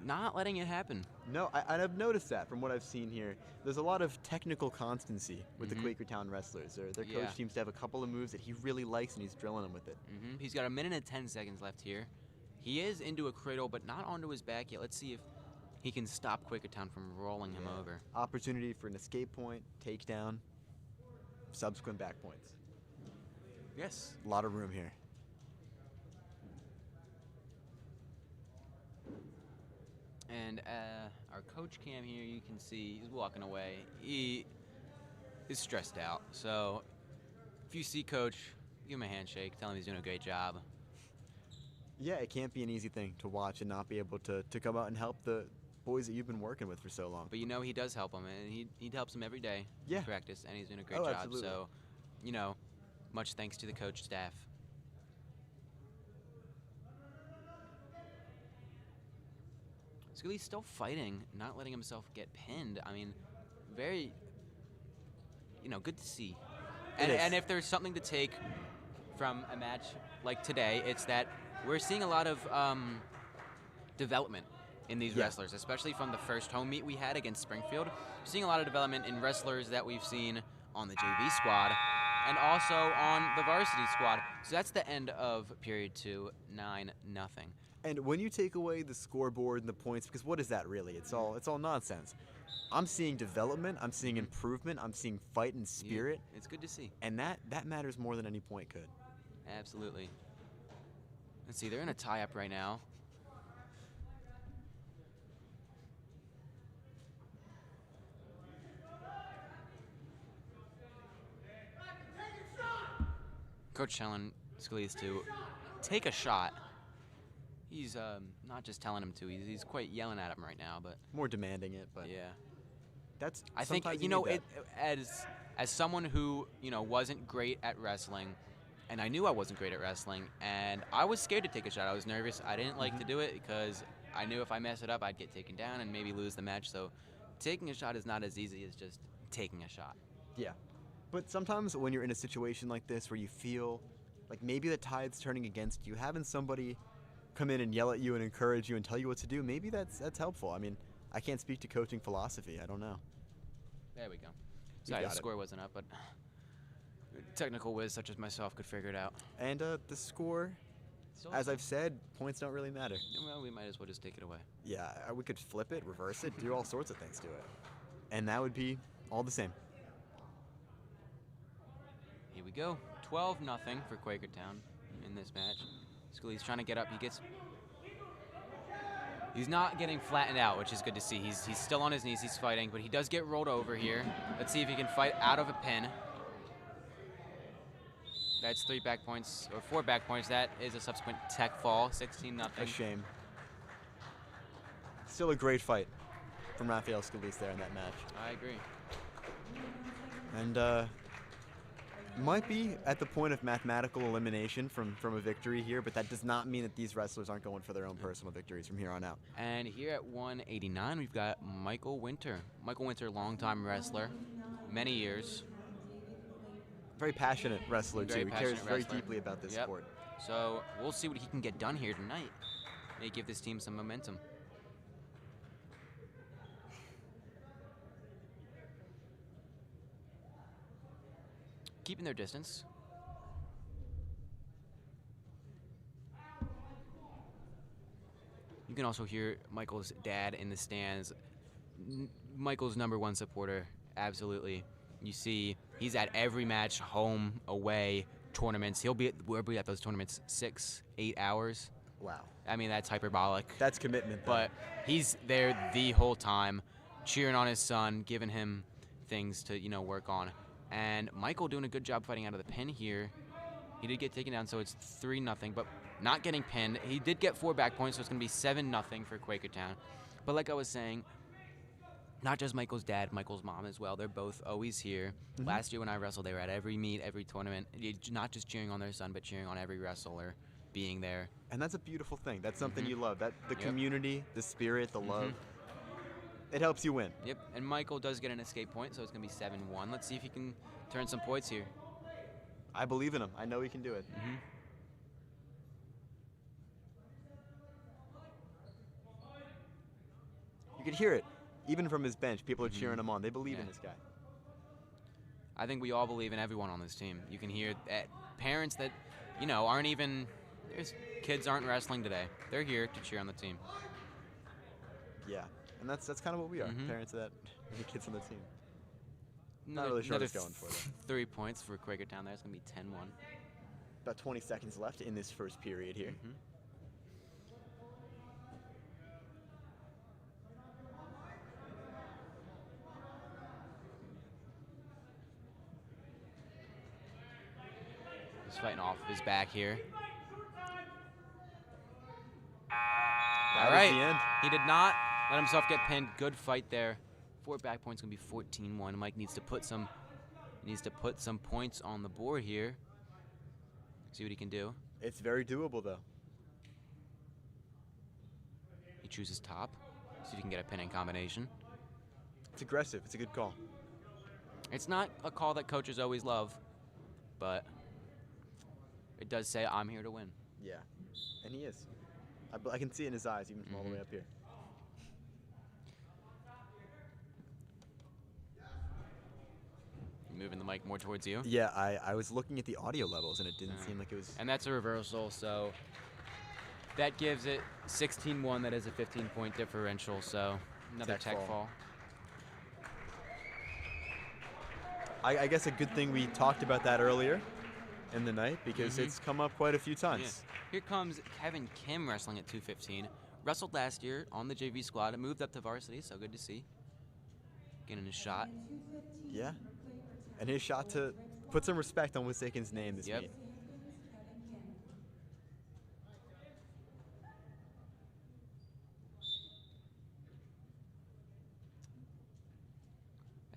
not letting it happen. No, I've noticed that from what I've seen here. There's a lot of technical constancy with the Quakertown wrestlers. Their coach seems to have a couple of moves that he really likes, and he's drilling them with it. He's got 1 minute and 10 seconds left here. He is into a cradle, but not onto his back yet. Let's see if he can stop Quakertown from rolling him over. Opportunity for an escape point, takedown, subsequent back points. Yes. A lot of room here. And our coach Cam here, you can see he's walking away. He is stressed out. So if you see Coach, give him a handshake. Tell him he's doing a great job. Yeah, it can't be an easy thing to watch and not be able to come out and help the boys that you've been working with for so long. But you know he does help them, and he helps them every day in practice, and he's doing a great job. Absolutely. So, you know, much thanks to the coach staff. Scalise still fighting, not letting himself get pinned. I mean, very, good to see. And if there's something to take from a match like today, it's that we're seeing a lot of development in these wrestlers, especially from the first home meet we had against Springfield. We're seeing a lot of development in wrestlers that we've seen on the JV squad and also on the varsity squad. So that's the end of period 2, 9-0. And when you take away the scoreboard and the points, because what is that really? It's all nonsense. I'm seeing development, I'm seeing improvement, I'm seeing fight and spirit. Yeah, it's good to see. And that matters more than any point could. Absolutely. Let's see, they're in a tie-up right now. Coach telling Scalise to take a shot. He's not just telling him to. He's quite yelling at him right now. But More demanding it, but yeah, that's. I think sometimes you need know that. as someone who wasn't great at wrestling, and I knew I wasn't great at wrestling, and I was scared to take a shot. I was nervous. I didn't like to do it because I knew if I mess it up, I'd get taken down and maybe lose the match. So taking a shot is not as easy as just taking a shot. Yeah. But sometimes when you're in a situation like this where you feel like maybe the tide's turning against you, having somebody come in and yell at you and encourage you and tell you what to do, maybe that's helpful. I mean, I can't speak to coaching philosophy. I don't know. There we go. You Sorry, the got it. score wasn't up, but technical whiz such as myself could figure it out. And the score, as I've said, points don't really matter. Well, we might as well just take it away. Yeah, we could flip it, reverse it, do all sorts of things to it. And that would be all the same. Here we go. 12-0 for Quakertown in this match. Scully's trying to get up. He's not getting flattened out, which is good to see. He's still on his knees. He's fighting, but he does get rolled over here. Let's see if he can fight out of a pin. That's 3 back points, or 4 back points. That is a subsequent tech fall, 16-0. A shame. Still a great fight from Rafael Scalise there in that match. I agree. And might be at the point of mathematical elimination from a victory here, but that does not mean that these wrestlers aren't going for their own personal victories from here on out. And here at 189, we've got Michael Winter. Michael Winter, longtime wrestler, many years. Very passionate wrestler, Very too. He cares passionate very wrestler. deeply about this Yep. sport. So we'll see what he can get done here tonight. May give this team some momentum. Keeping their distance. You can also hear Michael's dad in the stands. Michael's #1 supporter, absolutely. You see, he's at every match, home, away, tournaments. We'll be at those tournaments 6, 8 hours. Wow. I mean, that's hyperbolic. That's commitment, though. But he's there the whole time, cheering on his son, giving him things to, work on. And Michael doing a good job fighting out of the pin here. He did get taken down, so it's 3-0, but not getting pinned. He did get 4 back points, so it's going to be 7-0 for Quakertown. But like I was saying, not just Michael's dad, Michael's mom as well. They're both always here. Last year when I wrestled, they were at every meet, every tournament, not just cheering on their son, but cheering on every wrestler being there. And that's a beautiful thing. That's something you love. That the Yep. community, the spirit, the love. It helps you win. Yep, and Michael does get an escape point, so it's going to be 7-1. Let's see if he can turn some points here. I believe in him. I know he can do it. You could hear it. Even from his bench, people are cheering him on. They believe in Yeah. this guy. I think we all believe in everyone on this team. You can hear that parents that, aren't even, there's kids aren't wrestling today. They're here to cheer on the team. Yeah. And that's kind of what we are. Parents of the kids on the team. Not Another- really sure what another he's going for, though. 3 points for Quakertown there. It's going to be 10-1. About 20 seconds left in this first period here. He's fighting off of his back here. That All was right. the end. He did not let himself get pinned. Good fight there. 4 back points going to be 14-1. Mike needs to put some points on the board here. See what he can do. It's very doable, though. He chooses top. See if he can get a pinning combination. It's aggressive. It's a good call. It's not a call that coaches always love, but it does say, I'm here to win. Yeah. And he is. I can see it in his eyes, even from all the way up here. Moving the mic more towards you. Yeah, I was looking at the audio levels, and it didn't seem like it was... And that's a reversal, so that gives it 16-1. That is a 15-point differential, so another Tech tech fall. I guess a good thing we talked about that earlier in the night, because it's come up quite a few times. Yeah. Here comes Kevin Kim wrestling at 215. Wrestled last year on the JV squad and moved up to varsity, so good to see. Getting a shot. Yeah. And his shot to put some respect on Wissahickon's name this Yep. meet.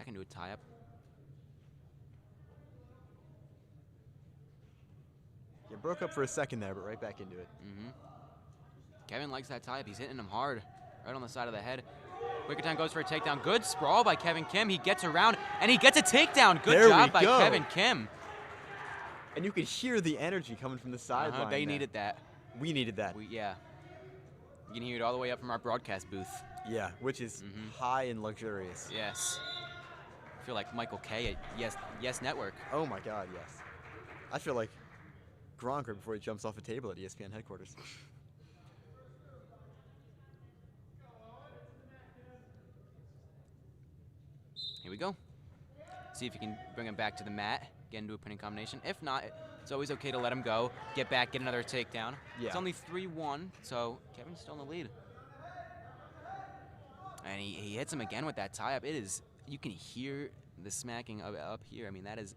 Back into a tie-up. You broke up for a second there, but right back into it. Kevin likes that tie-up. He's hitting him hard, right on the side of the head. Quakertown goes for a takedown. Good sprawl by Kevin Kim. He gets around, and he gets a takedown. Good job by Kevin Kim. And you could hear the energy coming from the sideline. They needed that. We needed that. Yeah. You can hear it all the way up from our broadcast booth. Yeah, which is high and luxurious. Yes. I feel like Michael K. at Yes Network. Oh my God, yes. I feel like Gronk right before he jumps off a table at ESPN headquarters. Here we go. See if you can bring him back to the mat, get into a pinning combination. If not, it's always okay to let him go, get back, get another takedown. Yeah. It's only 3-1, so Kevin's still in the lead. And he hits him again with that tie-up. It is, you can hear the smacking up here. I mean, that is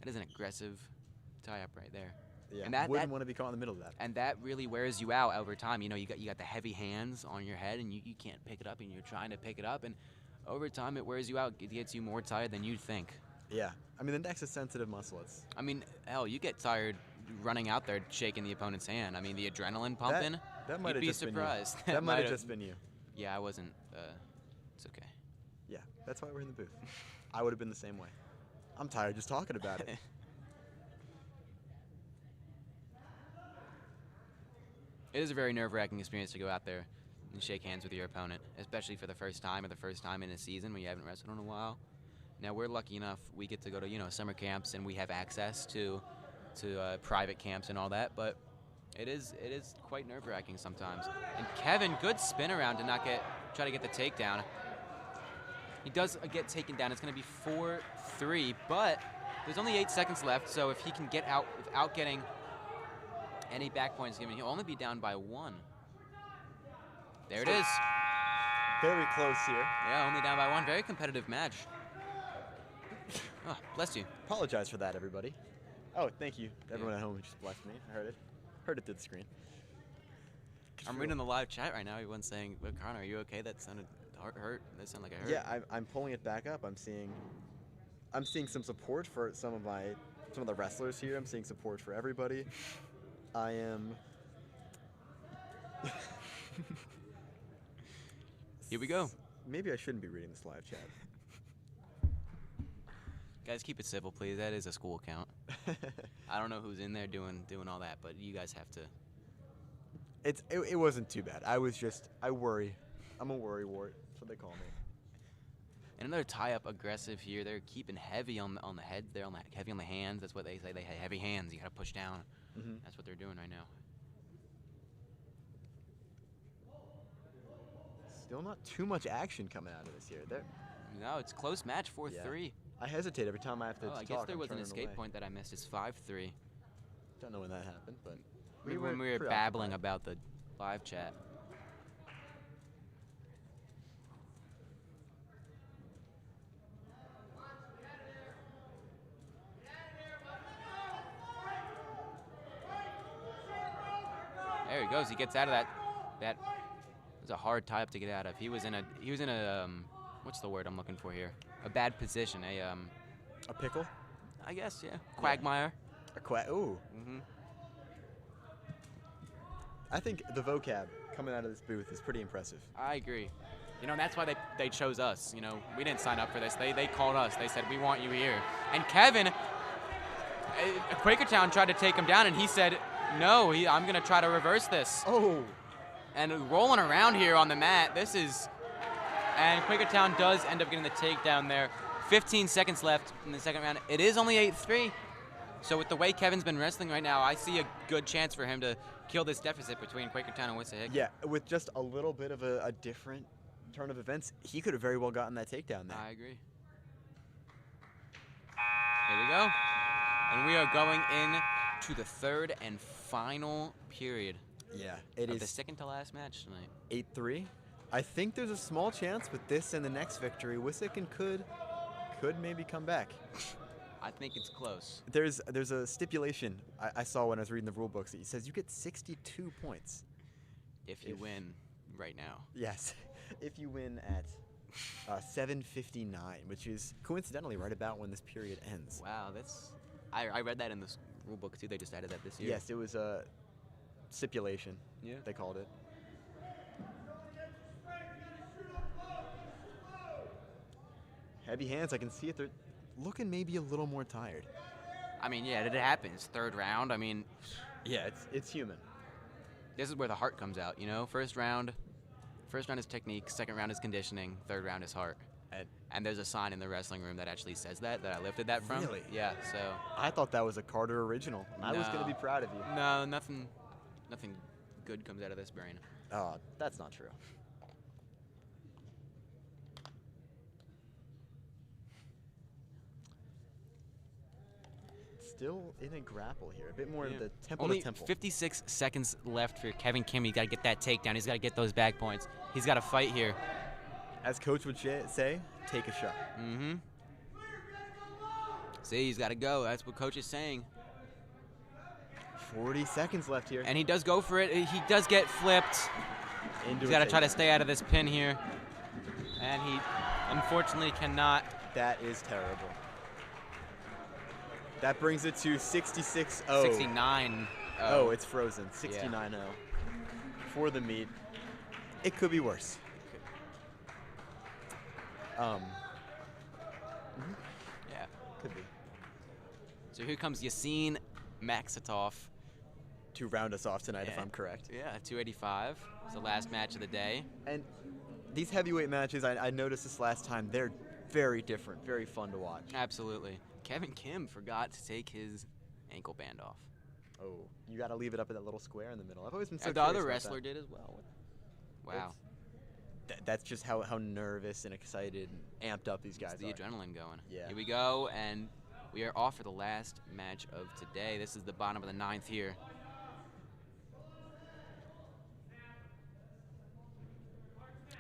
an aggressive tie-up right there. Yeah, and wouldn't want to be caught in the middle of that. And that really wears you out over time. You know, you got the heavy hands on your head, and you can't pick it up, and you're trying to pick it up, and over time it wears you out. It gets you more tired than you'd think. Yeah, I mean the neck's a sensitive muscle. I mean, hell, you get tired running out there shaking the opponent's hand. I mean, the adrenaline pumping. That might have just surprised. been you. That might have just been you. Yeah, I wasn't. It's okay. Yeah, that's why we're in the booth. I would have been the same way. I'm tired just talking about it. It is a very nerve-wracking experience to go out there and shake hands with your opponent, especially for the first time or the first time in a season when you haven't wrestled in a while. Now, we're lucky enough we get to go to, summer camps, and we have access to private camps and all that, but it is quite nerve-wracking sometimes. And Kevin, good spin around to try to get the takedown. He does get taken down. It's going to be 4-3, but there's only 8 seconds left, so if he can get out without getting any back points given, he'll only be down by 1. There it is. Very close here. Yeah, only down by 1. Very competitive match. Oh, bless you. Apologize for that, everybody. Oh, thank you. Everyone at home who just blessed me. I heard it. Heard it through the screen. I'm reading the live chat right now. Everyone's saying, "Well, Connor, are you okay? That sounded hurt. That sounded like it hurt." Yeah, I'm pulling it back up. I'm seeing some support for some of the wrestlers here. I'm seeing support for everybody. I am. Here we go. Maybe I shouldn't be reading this live chat. Guys, keep it civil, please. That is a school account. I don't know who's in there doing all that, but you guys have to. It wasn't too bad. I worry. I'm a worry wart. That's what they call me. And another tie-up aggressive here. They're keeping heavy on the head. They're heavy on the hands. That's what they say. They have heavy hands. You got to push down. That's what they're doing right now. Still not too much action coming out of this here. No, it's close match, 4-3. Yeah. I hesitate every time I have to talk. I guess there I'm was an turning escape away. point that I missed. It's 5-3. Don't know when that happened, but when we were babbling about the live chat. There he goes. He gets out of that. That was a hard tie up to get out of. He was in a what's the word I'm looking for here? A bad position. A pickle? I guess, yeah. Quagmire. Ooh. I think the vocab coming out of this booth is pretty impressive. I agree. That's why they chose us. We didn't sign up for this. They called us. They said, we want you here. And Kevin, Quakertown tried to take him down, and he said, no, I'm going to try to reverse this. Oh. And rolling around here on the mat, and Quakertown does end up getting the takedown there. 15 seconds left in the second round. It is only 8-3. So with the way Kevin's been wrestling right now, I see a good chance for him to kill this deficit between Quakertown and Wissahickon. Yeah, with just a little bit of a different turn of events, he could have very well gotten that takedown there. I agree. Here we go. And we are going in to the third and final period. Yeah, of the second to last match tonight. 8-3. I think there's a small chance with this and the next victory, Wissahickon could maybe come back. I think it's close. There's a stipulation I saw when I was reading the rule books. It says you get 62 points. If you win right now. Yes. If you win 7:59, which is coincidentally right about when this period ends. Wow, that's. I read that in the rule book too. They just added that this year. Yes, it was a stipulation. Yeah. They called it. Heavy hands, I can see it. They're looking maybe a little more tired. I mean, yeah, it happens. Third round. I mean, Yeah, it's human. this is where the heart comes out. You know, first round is technique. Second round is conditioning. Third round is heart. And there's a sign in the wrestling room that actually says that I lifted that from. Really? Yeah. So. I thought that was a Carter original. I was going to No. be proud of you. No, nothing good comes out of this brain. Oh, that's not true. Still in a grapple here. A bit more of the temple Only to temple. 56 seconds left for Kevin Kim. He's got to get that takedown. He's got to get those back points. He's got to fight here. As coach would say, take a shot. Mm-hmm. See, he's got to go. That's what coach is saying. 40 seconds left here. And he does go for it. He does get flipped. Into He's a got to try to takedown. stay out of this pin here. And he unfortunately cannot. That is terrible. That brings it to 66-0. 69. Oh, it's frozen. 69-0 for the meet. It could be worse. Yeah. Could be. So here comes Yassine Maksatov. To round us off tonight, if I'm correct. Yeah, 285. It's the last match of the day. And these heavyweight matches, I noticed this last time, they're very different, very fun to watch. Absolutely. Kevin Kim forgot to take his ankle band off. Oh, you got to leave it up at that little square in the middle. I've always been so The curious other about wrestler that. did as well. Wow. That's just how nervous and excited and amped up these guys It's the are. adrenaline going. Yeah. Here we go, and we are off for the last match of today. This is the bottom of the ninth here.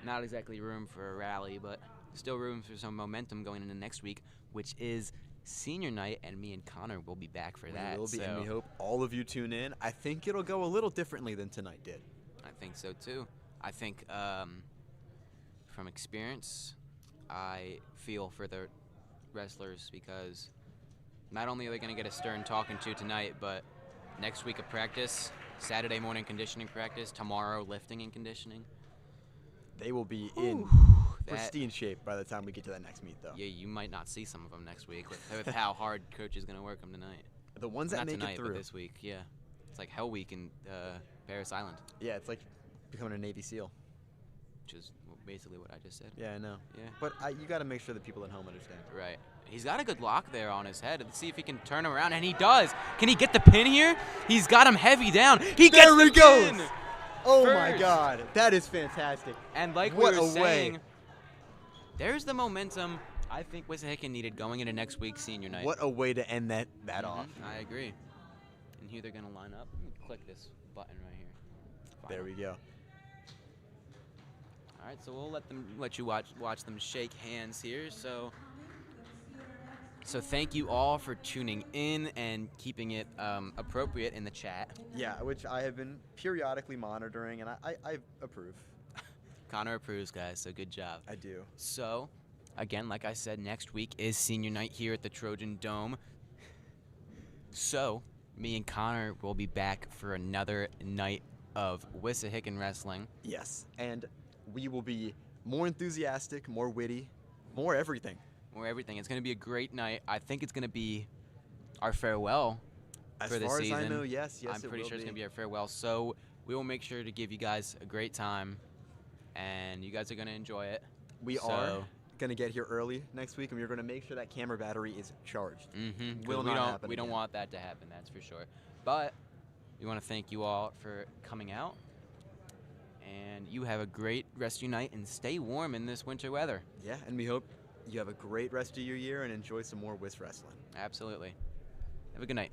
Not exactly room for a rally, but still room for some momentum going into next week, which is senior night, and me and Connor will be back for that. We will be, so and we hope all of you tune in. I think it'll go a little differently than tonight did. I think so too. I think from experience, I feel for the wrestlers because not only are they going to get a stern talking to tonight, but next week of practice, Saturday morning conditioning practice, tomorrow lifting and conditioning. They will be in That- pristine shape by the time we get to that next meet, though. Yeah, you might not see some of them next week with how hard coach is going to work them tonight. The ones that Not make tonight, it but through. this week. Yeah, it's like Hell Week in Paris Island, Yeah, it's like becoming a Navy SEAL. which is basically what I just said. Yeah, I know. Yeah. But you got to make sure that people at home understand. Right. He's got a good lock there on his head. Let's see if he can turn around, and he does. Can he get the pin here? He's got him heavy down. He gets There the he goes. pin! Oh my First. God, that is fantastic. And like What we were a way. saying, there's the momentum I think Wissahickon needed going into next week's senior night. What a way to end that Mhm, off. I agree. And here they're going to line up. Let me click this button right here. There we go. All right, so we'll let you watch them shake hands here. So thank you all for tuning in and keeping it appropriate in the chat. Yeah, which I have been periodically monitoring, and I approve. Connor approves, guys, so good job. I do. So, again, like I said, next week is senior night here at the Trojan Dome. So, me and Connor will be back for another night of Wissahickon wrestling. Yes, and we will be more enthusiastic, more witty, more everything. More everything. It's going to be a great night. I think it's going to be our farewell As for the far season. as I know, yes, I'm pretty sure it's going to be our farewell. So, we will make sure to give you guys a great time, and you guys are going to enjoy it. We So- are going to get here early next week, and we're going to make sure that camera battery is charged. Mm-hmm. Will not happen We don't again. want that to happen, that's for sure. But we want to thank you all for coming out. And you have a great rest of your night and stay warm in this winter weather. Yeah, and we hope you have a great rest of your year and enjoy some more WIS wrestling. Absolutely. Have a good night.